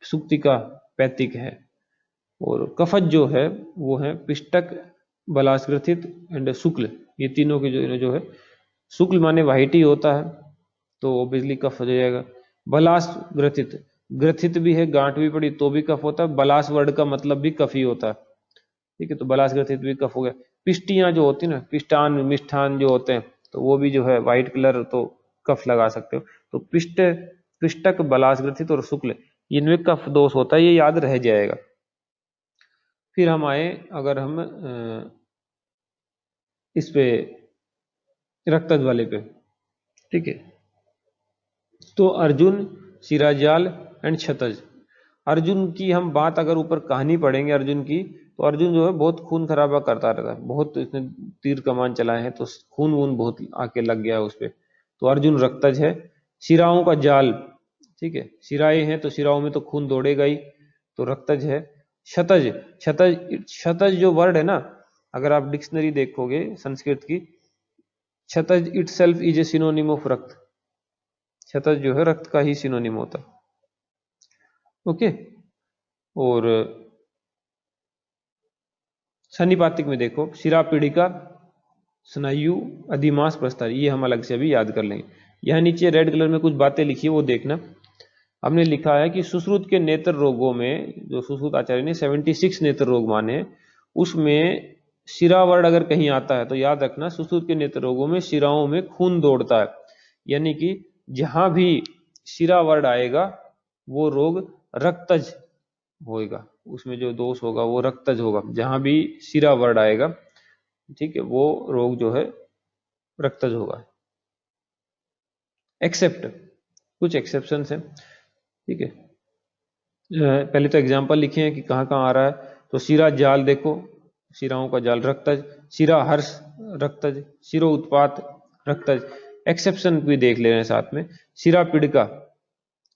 Speaker 1: सुक्तिका पैतिक है, और कफज जो है वो है पिष्टक, बलासग्रथित एंड शुक्ल, ये तीनों के जो है, शुक्ल माने वाइट ही होता है, तो ऑब्वियसली कफ हो जाएगा। बलास ग्रथित, ग्रथित भी है, गांठ भी पड़ी तो भी कफ होता है, बलास वर्ड का मतलब भी कफ ही होता है, ठीक है, तो बलास ग्रथित भी कफ हो गया। पिष्टियां जो होती है ना, पिष्टान मिष्ठान जो होते हैं, तो वो भी जो है व्हाइट कलर, तो कफ लगा सकते हो। तो पिष्ट, पिष्टक, बलास ग्रथित और शुक्ल, इनमें कफ दोष होता है, ये याद रह जाएगा। फिर हम आए, अगर हम इस पे रक्तज वाले पे, ठीक है, तो अर्जुन, सिराजाल एंड क्षतज। अर्जुन की हम बात अगर ऊपर कहानी पढ़ेंगे अर्जुन की, तो अर्जुन जो है बहुत खून खराबा करता रहता है, बहुत इसने तीर कमान चलाए हैं, तो खून वून बहुत आके लग गया है उस पे, तो अर्जुन रक्तज है। सिराओं का जाल, ठीक है, शिराएं हैं तो शिराओं में तो खून दौड़ेगा ही, तो रक्तज है। शतज, शतज जो वर्ड है ना, अगर आप डिक्शनरी देखोगे संस्कृत की, shataj itself is a synonym of rakta. शतज जो है रक्त का ही सिनोनिम होता है। ओके, और सन्निपातिक में देखो, शिरा पीड़िका, स्नायु, अधिमास, प्रस्तारी, ये हम अलग से अभी याद कर लेंगे। यहाँ नीचे रेड कलर में कुछ बातें लिखी है वो देखना। हमने लिखा है कि सुश्रुत के नेत्र रोगों में, जो सुश्रुत आचार्य ने 76 नेत्र रोग माने हैं, उसमें शिरा वर्ड अगर कहीं आता है तो याद रखना सुश्रुत के नेत्र रोगों में शिराओं में खून दौड़ता है, यानी कि जहां भी शिरा वर्ड आएगा वो रोग रक्तज होएगा, उसमें जो दोष होगा वो रक्तज होगा, जहां भी शिरा वर्ड आएगा, ठीक है, वो रोग जो है रक्तज होगा। एक्सेप्ट, कुछ एक्सेप्शन है, ठीक है। पहले तो एग्जाम्पल लिखे हैं कि कहाँ कहाँ आ रहा है, तो शिरा जाल देखो, शिराओं का जाल रक्तज, शिरा हर्ष रक्तज, शिरो उत्पात रक्तज। एक्सेप्शन भी देख ले रहे हैं साथ में, शिरा पीड़िका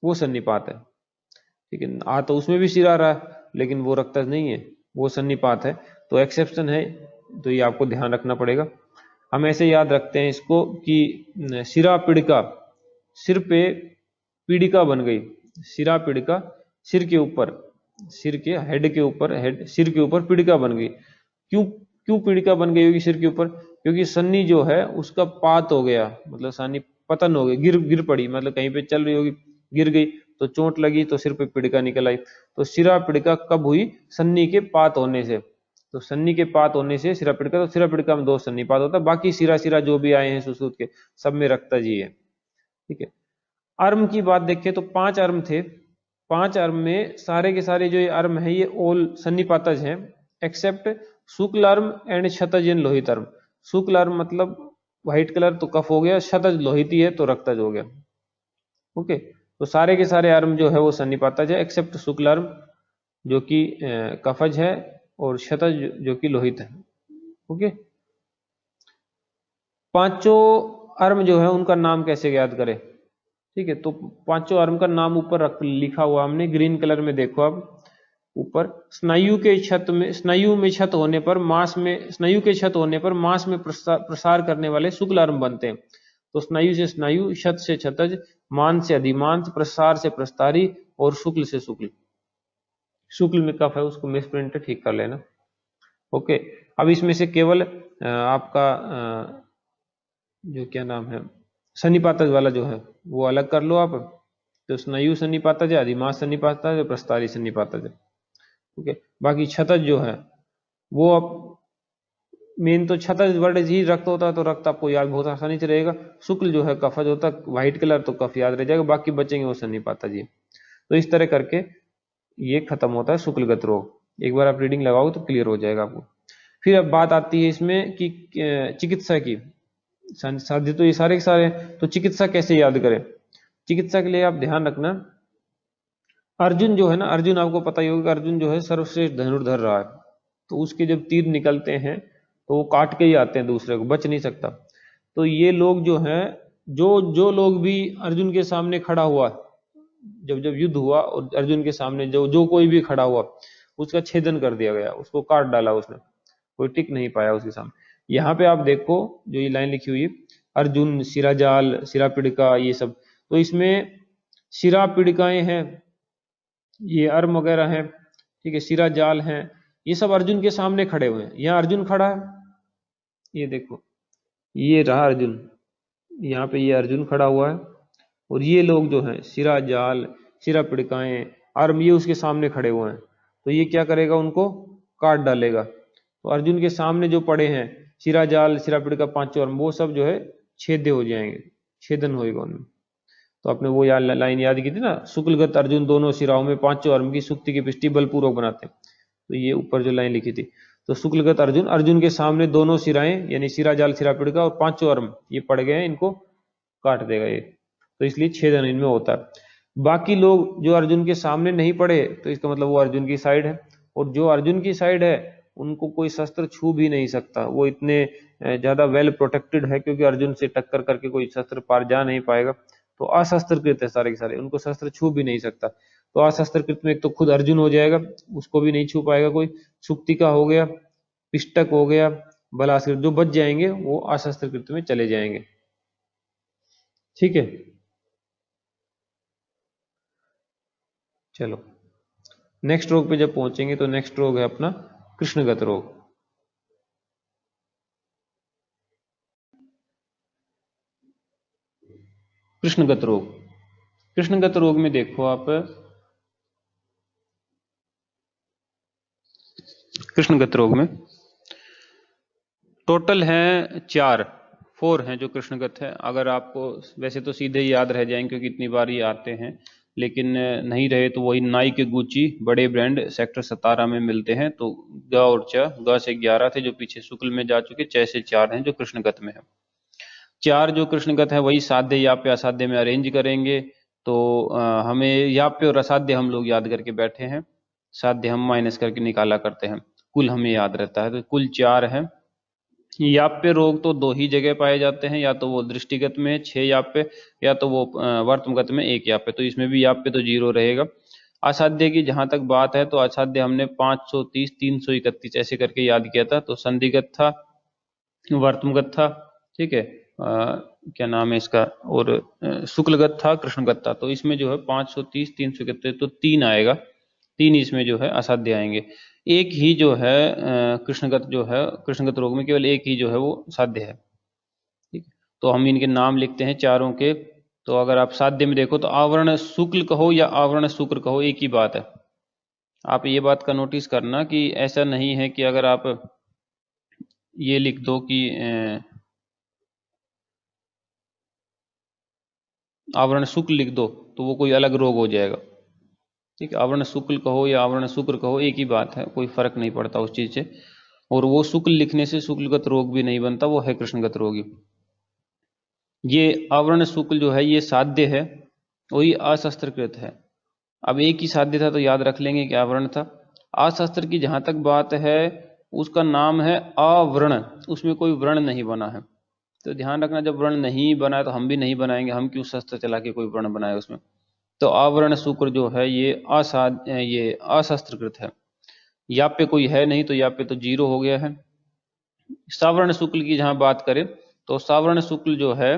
Speaker 1: वो सन्निपात है, ठीक है, आ तो उसमें भी शिरा रहा है लेकिन वो रक्तज नहीं है, वो सन्निपात है, तो एक्सेप्शन है, तो ये आपको ध्यान रखना पड़ेगा। हम ऐसे याद रखते हैं इसको कि शिरा पीड़िका, सिर पे पीड़िका बन गई, शिरा पीड़िका सिर के ऊपर, सिर के हेड के ऊपर, हेड सिर के ऊपर पीड़िका बन गई। क्यों क्यों पीड़िका बन गई होगी सिर के ऊपर? क्योंकि सन्नी जो है उसका पात हो गया, मतलब सन्नी पतन हो गई, गिर पड़ी, मतलब कहीं पे चल रही होगी, गिर गई तो चोट लगी तो सिर पे पीड़िका निकल आई। तो शिरा पीड़िका कब हुई? सन्नी के पात होने से। तो सन्नी के पात होने से शिरा पीड़िका, तो शिरा पीड़िका में 2 सन्निपात होता है, बाकी शिरा शिरा जो भी आए हैं सुश्रुत के सब में रक्तज ही है, ठीक है। अर्म की बात देखें तो 5 अर्म थे, 5 अर्म में सारे के सारे जो ये अर्म है ये ऑल सन्निपातज हैं, except shukla arma and kshataja and lohita arma. शुक्ल अर्म मतलब व्हाइट कलर तो कफ हो गया, क्षतज लोहिती है तो रक्तज हो गया। ओके, तो सारे के सारे अर्म जो है वो सन्निपातज है, एक्सेप्ट शुक्ल अर्म जो कि कफज है और क्षतज जो कि लोहित है। ओके, पांचों अर्म जो है उनका नाम कैसे याद करें? ठीक है, तो पांचों अर्म का नाम ऊपर लिखा हुआ हमने ग्रीन कलर में, देखो अब ऊपर, स्नायु के क्षत में, स्नायु में क्षत होने पर मांस में, स्नायु के क्षत होने पर मांस में प्रसार करने वाले शुक्ल अर्म बनते हैं। तो स्नायु से स्नायु, क्षत से क्षतज, मांस से अधिमांस, प्रसार से प्रस्तारी और शुक्ल से शुक्ल। शुक्ल में कफ है उसको मिसप्रिंट ठीक कर लेना। ओके, अब इसमें से केवल आपका जो क्या नाम है सन्निपातज वाला जो है वो अलग कर लो आप। तो स्नायु सन्निपातज है, अधिमांस सन्निपातज है, प्रस्तारी सन्निपातज है। ओके, बाकी क्षतज जो है वो अब मेन तो क्षतज वर्ड ही रक्त होता है, तो रक्त आपको याद बहुत आसानी से रहेगा। शुक्ल जो है कफज होता है, व्हाइट कलर तो कफ याद रह जाएगा, बाकी बचेंगे वो सन्निपातज ही। तो इस तरह करके ये खत्म होता है शुक्लगत रोग। एक बार आप रीडिंग लगाओगे तो क्लियर हो जाएगा आपको। फिर अब बात आती है इसमें कि चिकित्सा की, साध्य तो ये सारे के सारे, तो चिकित्सा कैसे याद करें? चिकित्सा के लिए आप ध्यान रखना, अर्जुन जो है ना, अर्जुन आपको पता ही होगा, अर्जुन जो है सर्वश्रेष्ठ धनुर्धर रहा है, तो उसके जब तीर निकलते हैं तो वो काट के ही आते हैं, दूसरे को बच नहीं सकता। तो ये लोग जो हैं, जो लोग भी अर्जुन के सामने खड़ा हुआ, जब युद्ध हुआ और अर्जुन के सामने जो कोई भी खड़ा हुआ उसका छेदन कर दिया गया, उसको काट डाला उसने, कोई टिक नहीं पाया उसके सामने। यहाँ पे आप देखो जो ये लाइन लिखी हुई है, अर्जुन, शिराजाल, शिरा पीड़िका, ये सब, तो इसमें शिरा पीड़िकाएं हैं, ये अर्म वगैरह हैं, ठीक है, शिरा जाल हैं, ये सब अर्जुन के सामने खड़े हुए हैं। यहाँ अर्जुन खड़ा है, ये देखो, ये रहा अर्जुन, यहाँ पे ये अर्जुन खड़ा हुआ है, और ये लोग जो हैं शिरा जाल, शिरा पीड़िकाएं, अर्म, ये उसके सामने खड़े हुए हैं, तो ये क्या करेगा? उनको काट डालेगा। तो अर्जुन के सामने जो पड़े हैं शिरा जाल, शिरा पीड़िका, पांचों अर्म, वो सब जो है छेद्य हो जाएंगे, छेदन होएगा उनमें। तो आपने वो लाइन याद की थी ना, शुक्लगत अर्जुन दोनों शिराओं में पांचों अर्म की सुक्ति की पुष्टि बलपूर्वक बनाते हैं, तो ये ऊपर जो लाइन लिखी थी, तो शुक्लगत अर्जुन, अर्जुन के सामने दोनों शिराएं यानी शिरा जाल, शिरा पीड़िका और पांचों अर्म ये पड़ गए हैं, इनको काट देगा ये, तो इसलिए छेदन इनमें होता है। बाकी लोग जो अर्जुन के सामने नहीं पड़े तो इसका मतलब वो अर्जुन की साइड है, और जो अर्जुन की साइड है उनको कोई शस्त्र छू भी नहीं सकता, वो इतने ज्यादा वेल प्रोटेक्टेड है, क्योंकि अर्जुन से टक्कर करके कोई शस्त्र पार जा नहीं पाएगा, तो अशस्त्रकृत है सारे के सारे, उनको शस्त्र छू भी नहीं सकता। तो अशस्त्रकृत में एक तो खुद अर्जुन हो जाएगा, उसको भी नहीं छू पाएगा कोई, सुक्तिका हो गया, पिष्टक हो गया, बलास्कृत, जो बच जाएंगे वो अशस्त्रकृत में चले जाएंगे। ठीक है, चलो नेक्स्ट रोग पे जब पहुंचेंगे तो नेक्स्ट रोग है अपना कृष्णगत रोग। कृष्णगत रोग, कृष्णगत रोग में देखो आप, कृष्णगत रोग में टोटल हैं 4 हैं जो कृष्णगत है। अगर आपको वैसे तो सीधे ही याद रह जाएंगे क्योंकि इतनी बार ये आते हैं, लेकिन नहीं रहे तो वही नाई के गुची बड़े ब्रांड सेक्टर 17 में मिलते हैं। तो ग और च, ग से 11 थे जो पीछे शुक्ल में जा चुके, च से 4 हैं जो कृष्णगत में है। 4 जो कृष्णगत है वही साध्य याप्य असाध्य में अरेंज करेंगे। तो हमें याप्य और असाध्य हम लोग याद करके बैठे हैं, साध्य हम माइनस करके निकाला करते हैं, कुल हमें याद रहता है। तो कुल 4 है। याप्य रोग तो 2 ही जगह पाए जाते हैं, या तो वो दृष्टिगत में 6 याप्य, या तो वो वर्तमगत में 1 याप्य। तो इसमें भी याप्य तो 0 रहेगा। असाध्य की जहां तक बात है तो असाध्य हमने 530, 331 ऐसे करके याद किया था। तो संधिगत था, वर्तमगत था, ठीक है, क्या नाम है इसका, और शुक्लगत था, कृष्णगत था। तो इसमें जो है 530, 331 तो 3 आएगा, 3 इसमें जो है असाध्य आएंगे। एक ही जो है कृष्णगत जो है, कृष्णगत रोग में केवल एक ही जो है वो साध्य है। ठीक है, तो हम इनके नाम लिखते हैं चारों के। तो अगर आप साध्य में देखो तो आवरण शुक्ल कहो या आवरण शुक्र कहो एक ही बात है। आप ये बात का नोटिस करना कि ऐसा नहीं है कि अगर आप ये लिख दो कि आवरण शुक्ल लिख दो तो वो कोई अलग रोग हो जाएगा। ठीक है, आवरण शुक्ल कहो या आवरण शुक्र कहो एक ही बात है, कोई फर्क नहीं पड़ता उस चीज से। और वो शुक्ल लिखने से शुक्लगत रोग भी नहीं बनता, वो है कृष्णगत रोगी। ये आवरण शुक्ल जो है ये साध्य है, वही अशस्त्रकृत है। अब एक ही साध्य था तो याद रख लेंगे कि आवरण था। अशस्त्र की जहां तक बात है उसका नाम है आवरण, उसमें कोई व्रण नहीं बना है। तो ध्यान रखना, जब व्रण नहीं बना है तो हम भी नहीं बनाएंगे, हम क्यों शस्त्र चला के कोई व्रण बनाए उसमें। तो आवरण शुक्र जो है ये अशस्त्रकृत है। याप्य कोई है नहीं तो याप्य तो 0 हो गया है। सावर्ण शुक्ल की जहां बात करें तो सावर्ण शुक्ल जो है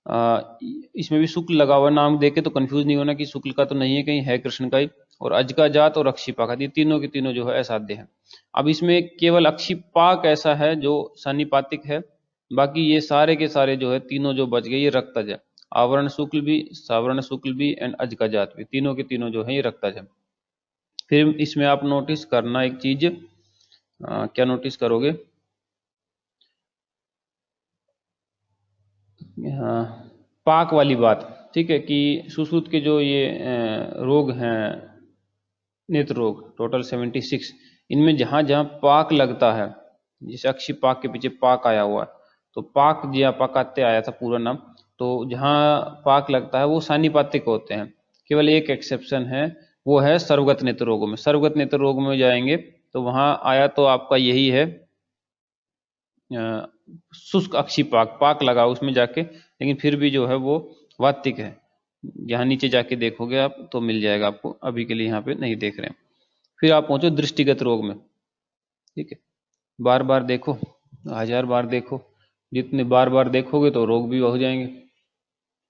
Speaker 1: इसमें भी शुक्ल लगा हुआ, नाम देके तो कंफ्यूज नहीं होना कि शुक्ल का तो नहीं है, कहीं है कृष्ण का ही। और अज का जात और अक्षिपाक, ये तीनों के तीनों जो है असाध्य है। अब इसमें केवल अक्षिपाक ऐसा है जो सन्निपातिक है, बाकी ये सारे के सारे जो है तीनों जो बच गए ये रक्तज है। आवरण शुक्ल भी, सावर्ण शुक्ल भी एंड अज का जात भी, तीनों के तीनों जो है ये रक्तज है। फिर इसमें आप नोटिस करना एक चीज, क्या नोटिस करोगे, हाँ, पाक वाली बात। ठीक है, कि सुश्रुत के जो ये रोग हैं, नेत्र रोग टोटल 76, इनमें जहां जहां पाक लगता है, जैसे अक्षी पाक के पीछे पाक आया हुआ है, तो पाक जिया पाकात्य आया था पूरा नाम। तो जहां पाक लगता है वो सानिपातिक होते हैं। केवल एक एक्सेप्शन है, वो है सर्वगत नेत्र रोगों में। सर्वगत नेत्र रोग में जाएंगे तो वहां आया तो आपका यही है शुष्क अक्षी पाक, पाक लगा उसमें जाके, लेकिन फिर भी जो है वो वातिक है। यहाँ नीचे जाके देखोगे आप तो मिल जाएगा आपको, अभी के लिए यहाँ पे नहीं देख रहे हैं। फिर आप पहुंचो दृष्टिगत रोग में। ठीक है, बार बार देखो, 1000 बार देखो, जितने बार बार देखोगे तो रोग भी हो जाएंगे।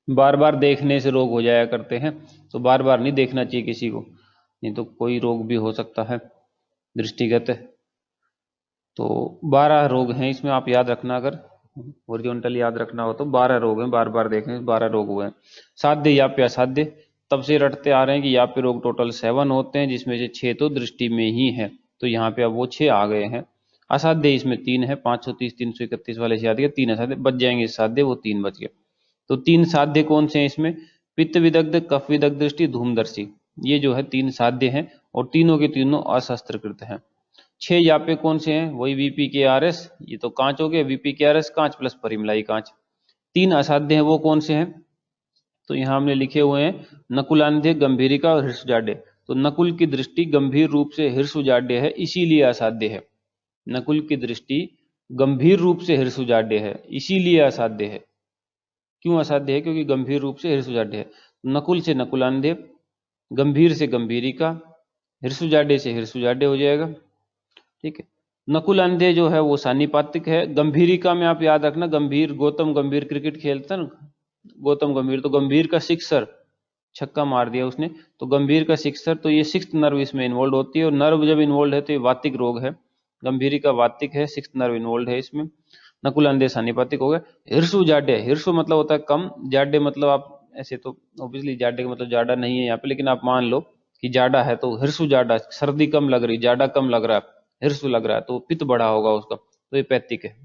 Speaker 1: बार बार देखने से रोग हो जाया करते हैं, तो बार बार नहीं देखना चाहिए किसी को, नहीं तो कोई रोग भी हो सकता है दृष्टिगत। तो 12 रोग हैं इसमें, आप याद रखना, अगर हॉरिजॉन्टल याद रखना हो तो 12 रोग हैं, बार बार देखने 12 रोग हुए हैं। साध्य याप्य असाध्य, तब से रटते आ रहे हैं कि याप्य रोग टोटल 7 होते हैं, जिसमें से 6 तो दृष्टि में ही है, तो यहाँ पे अब वो 6 आ गए हैं। असाध्य इसमें 3 है, 530, 331 वाले से याद किया, 3 असाध्य बच जाएंगे, साध्य वो 3 बच गए। तो 3 साध्य कौन से हैं इसमें, पित्त विदग्ध, कफ विदग्ध दृष्टि, धूमदर्शी, ये जो है 3 साध्य हैं और तीनों के तीनों अशस्त्रकृत हैं। 6 यापे कौन से हैं, वही वीपी के आर एस, ये तो कांच हो गए, वीपी के आर एस कांच प्लस परिमलाई कांच। 3 असाध्य हैं, वो कौन से हैं, तो यहाँ हमने लिखे हुए हैं नकुलांध्य, गंभीरिका और हृष्वजाड्य। तो नकुल की दृष्टि गंभीर रूप से हृष्वजाड्य है, इसीलिए असाध्य है। नकुल की दृष्टि गंभीर रूप से हृष्वजाड्य है, इसीलिए असाध्य है। क्यों असाध्य है? क्योंकि गंभीर रूप से हिरसुजाड्य है। नकुल से नकुलांध्य, गंभीर से गंभीरिका, हिरसुजाड्य से हिरसुजाड्य हो जाएगा। ठीक है, नकुलांध्य जो है वो सानिपातिक है। गंभीरिका में आप याद रखना, गंभीर, गौतम गंभीर क्रिकेट खेलता ना, गौतम गंभीर, तो गंभीर का सिक्सर, छक्का मार दिया उसने, तो गंभीर का सिक्सर, तो ये सिक्स्थ नर्व इसमें इन्वॉल्व होती है, और नर्व जब इन्वॉल्व है तो ये वातिक रोग है। गंभीरिका वातिक है, सिक्स्थ नर्व इन्वॉल्व है इसमें। नकुलांध्य सानिपातिक हो गया। हिरसु जाड्य, हिरसु मतलब होता है कम, जाड्य मतलब आप ऐसे तो ऑब्वियसली जाड्य का मतलब जाडा नहीं है यहाँ पे, लेकिन आप मान लो कि जाडा है तो हिरसु जाडा, सर्दी कम लग रही, जाडा कम लग रहा है, हिरसु लग रहा है, तो पित्त बढ़ा होगा उसका, तो ये पैथिक है।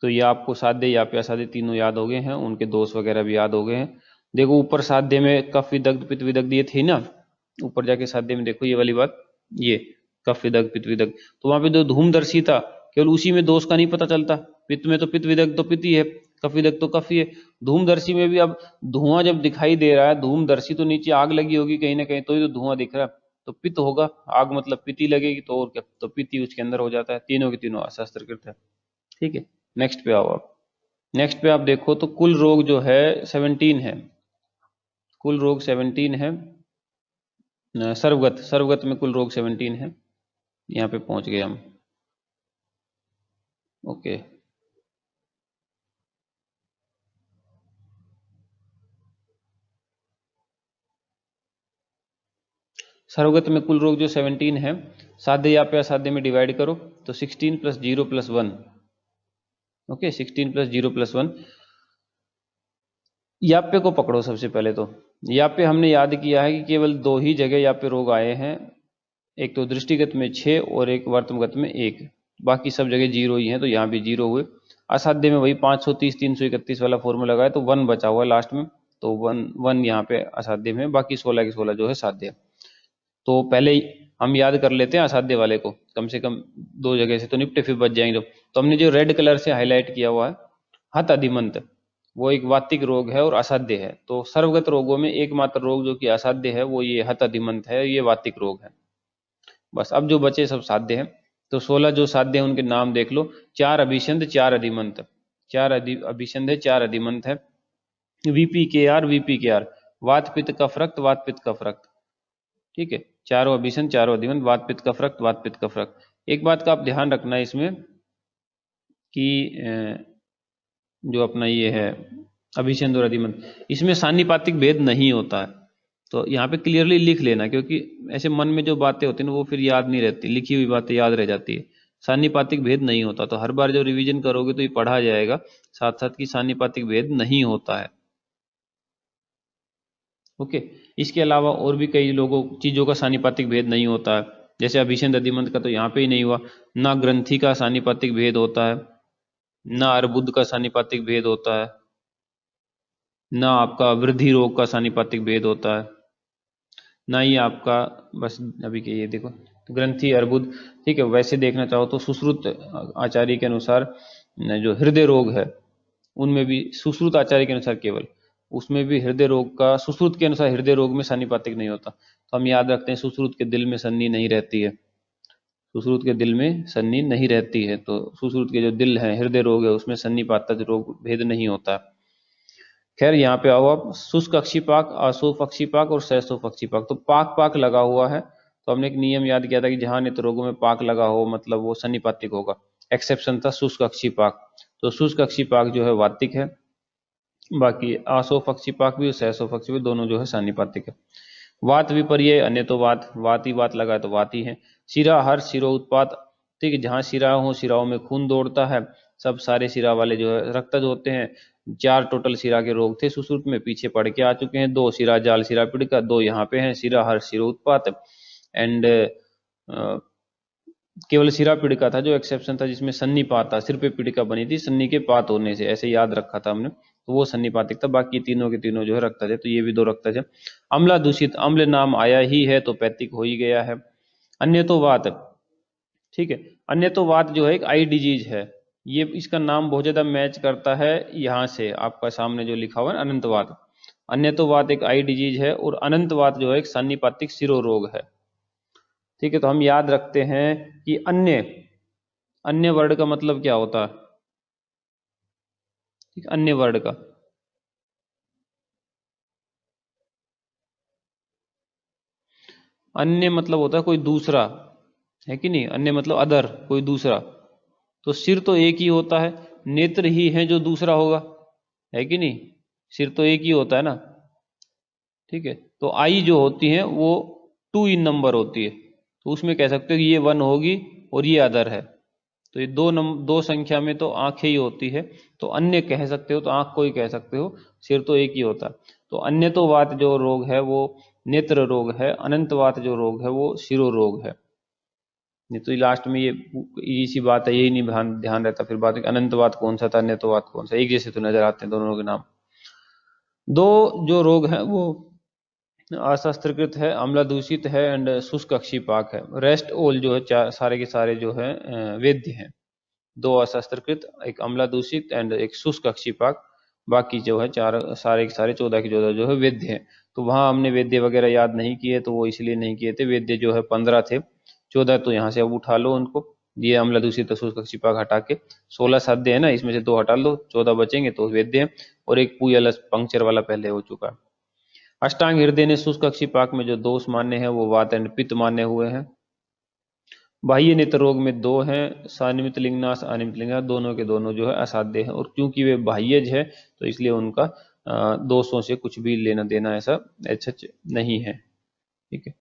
Speaker 1: तो ये आपको साध्य या असाध्य तीनों याद हो गए हैं, उनके दोष वगैरह भी याद हो गए हैं। देखो ऊपर साध्य में कफ विदग्ध पित्त विदग्ध ये थी ना, ऊपर जाके साध्य में देखो ये वाली बात, ये कफ विदग्ध पित्त विदग्ध, तो वहां पे जो धूमदर्शी था, केवल उसी में दोष का नहीं पता चलता। पित्त में तो पित्त विदग्ध तो पित्त ही है, कफ विदग्ध तो कफ ही है। धूमदर्शी में भी अब धुआं जब दिखाई दे रहा है, धूमदर्शी तो नीचे आग लगी होगी कहीं ना कहीं, तो ही तो धुआं दिख रहा है, तो पित्त होगा, आग मतलब पित्ती लगेगी, तो और क्या, तो पित्त ही उसके अंदर हो जाता है। तीनों के तीनों अशास्त्रकृत है। ठीक है, नेक्स्ट पे आओ आप। नेक्स्ट पे आप देखो तो कुल रोग जो है 17 है, कुल रोग 17 है। सर्वगत, सर्वगत में कुल रोग 17 है। यहाँ पे पहुंच गए हम। ओके, सर्वगत में कुल रोग जो 17 है, साध्य या पे असाध्य में डिवाइड करो तो 16 + 0 + 1। ओके, 16 + 0 + 1। याप्य को पकड़ो सबसे पहले। तो याप्य हमने याद किया है कि केवल दो ही जगह याप्य रोग आए हैं, एक तो दृष्टिगत में 6 और एक वर्तमगत में 1, बाकी सब जगह 0 ही है, तो यहाँ भी 0 हुए। असाध्य में वही 530 331 वाला फॉर्मूला लगाया, तो 1 बचा हुआ लास्ट में, तो 1 यहाँ पे असाध्य में, बाकी 16 के 16 जो है साध्य। तो पहले हम याद कर लेते हैं असाध्य वाले को, कम से कम दो जगह से तो निपटे, फिर बच जाएंगे। तो हमने जो रेड कलर से हाईलाइट किया हुआ है हत अधिमंत, वो एक वातिक रोग है और असाध्य है। तो सर्वगत रोगों में एकमात्र रोग जो कि असाध्य है वो ये हत अधिमंत है, ये वातिक रोग है। बस अब जो बचे सब साध्य हैं। तो 16 जो साध्य हैं उनके नाम देख लो, 4 अभिसंध 4 अधिमंत, 4 अभिसंध है 4 अधिमंत है। वीपी के आर, वीपी के आर, वात पित्त कफ रक्त, वात पित्त कफ रक्त। ठीक है, चारों अभिसंध चारों अधिमंत, वात पित्त कफ रक्त, वात पित्त कफ रक्त। एक बात का आप ध्यान रखना है इसमें कि जो अपना ये है अभिसंध और अधिमंत, इसमें सान्निपातिक भेद नहीं होता है। तो यहाँ पे क्लियरली लिख लेना, क्योंकि ऐसे मन में जो बातें होती हैं ना वो फिर याद नहीं रहती, लिखी हुई बातें याद रह जाती है। सान्निपातिक भेद नहीं होता, तो हर बार जब रिवीजन करोगे तो ये पढ़ा जाएगा साथ साथ कि सान्निपातिक भेद नहीं होता है। ओके, इसके अलावा और भी कई लोगों चीजों का सान्निपातिक भेद नहीं होता है, जैसे अभिसंध अधिमंत का तो यहाँ पे ही नहीं हुआ। ना ग्रंथि का सान्निपातिक भेद होता है, ना अर्बुद का सान्निपातिक भेद होता है, ना आपका वृद्धि रोग का सान्निपातिक भेद होता है, ना ही आपका, बस अभी के ये देखो ग्रंथि अर्बुद। ठीक है, वैसे देखना चाहो तो सुश्रुत आचार्य के अनुसार जो हृदय रोग है उनमें भी, सुश्रुत आचार्य के अनुसार केवल उसमें भी हृदय रोग का, सुश्रुत के अनुसार हृदय रोग में सान्निपातिक नहीं होता। तो हम याद रखते हैं सुश्रुत के दिल में सन्नी नहीं रहती है, सुश्रुत के दिल में सन्नी नहीं रहती है, तो सुश्रुत के जो दिल है हृदय रोग है उसमें सन्निपातक रोग भेद नहीं होता। खैर यहाँ पे आओ आप, शुष्क अक्षिपाक, अशोफ अक्षिपाक और सहसोफ अक्षिपाक। तो पाक पाक लगा हुआ है, तो हमने एक नियम याद किया था कि जहां नेत्र रोगों में पाक लगा हो मतलब वो सन्निपातिक होगा। एक्सेप्शन था शुष्क अक्षिपाक, तो शुष्क अक्षिपाक जो है वातिक है, बाकी आसोफ अक्षिपाक भी और सहसोफ अक्षिपाक दोनों जो है सान्निपातिक है। वात विपर्य अन्य तो वात, वात ही वात लगा तो वात ही है। शिरा हर शिरो उत्पात, ठीक है, जहाँ शिरा हो शिराओं में खून दौड़ता है, सब सारे शिरा वाले जो है रक्तज होते हैं। 4 टोटल शिरा के रोग थे सुश्रुत में, पीछे पढ़ के आ चुके हैं, 2 शिरा जाल शिरा पीड़िका, 2 यहाँ पे हैं शिरा हर शिरो उत्पात। एंड केवल शिरा पीड़िका था जो एक्सेप्शन था, जिसमें सन्निपात था, सिर पे पीड़िका बनी थी सन्नी के पात होने से, ऐसे याद रखा था हमने, तो वो सन्निपातिक था। बाकी तीनों के तीनों जो है रक्तज है, तो ये भी 2 रक्तज है। अम्ला दूषित, अम्ल नाम आया ही है तो पैतिक हो ही गया है। अन्य तो वात, ठीक है, अन्य तो वात जो है एक आई डिजीज है, ये इसका नाम बहुत ज्यादा मैच करता है यहाँ से, आपका सामने जो लिखा हुआ है अनंतवात। अन्य तो वात एक आई डिजीज है और अनंतवात जो है एक सन्निपातिक सिरो रोग है। ठीक है, तो हम याद रखते हैं कि अन्य, अन्य वर्ड का मतलब क्या होता है? ठीक, अन्य वर्ड का। अन्य मतलब होता है कोई दूसरा, है कि नहीं, अन्य मतलब अदर, कोई दूसरा। तो सिर तो एक ही होता है, नेत्र ही है जो दूसरा होगा, है कि नहीं, सिर तो एक ही होता है ना। ठीक है, तो आई जो होती है वो 2 इन नंबर होती है, तो उसमें कह सकते हो कि ये 1 होगी और ये अदर है। तो ये दो संख्या में तो आंखें ही होती है, तो अन्य कह सकते हो, तो आंख को ही कह सकते हो, सिर तो एक ही होता है। तो अन्यतोवात जो रोग है वो नेत्र रोग है, अनंतवात जो रोग है वो शिरो रोग है। नहीं तो लास्ट में ये इसी बात है, यही नहीं ध्यान ध्यान रहता, फिर बात है कि अनंतवात कौन सा था, अन्यतवात कौन सा, एक जैसे तो नजर आते हैं दोनों के नाम। दो जो रोग है वो अशस्त्रकृत है, अम्ला दूषित है एंड शुष्क अक्षिपाक है। रेस्ट ऑल जो है सारे के सारे जो है वेद्य हैं। दो अशस्त्रकृत, एक अम्ला दूषित एंड एक शुष्क अक्षिपाक, बाकी जो है चार सारे के सारे 14 के 14 जो है वेद्य हैं। तो वहां हमने वेद्य वगैरह याद नहीं किए, तो वो इसलिए नहीं किए थे, वेद्य जो है 15 थे, 14 तो यहाँ से अब उठा लो उनको, ये अम्ला दूषित शुष्क अक्षिपाक हटा के 16 साध्य है ना, इसमें से 2 हटा लो, 14 बचेंगे तो वेद्य है, और एक पुयल पंक्चर वाला पहले हो चुका है। अष्टांग हृदय ने शुष्क अक्षिपाक में जो दोष मान्य है वो वात एंड पित्त मान्य हुए हैं। बाह्य नेत्र रोग में 2 हैं, सानिमित लिंगनाश अनिमित लिंगनाश, दोनों के दोनों जो है असाध्य है, और क्योंकि वे बाह्यज है तो इसलिए उनका दोषों से कुछ भी लेना देना ऐसा नहीं है। ठीक है।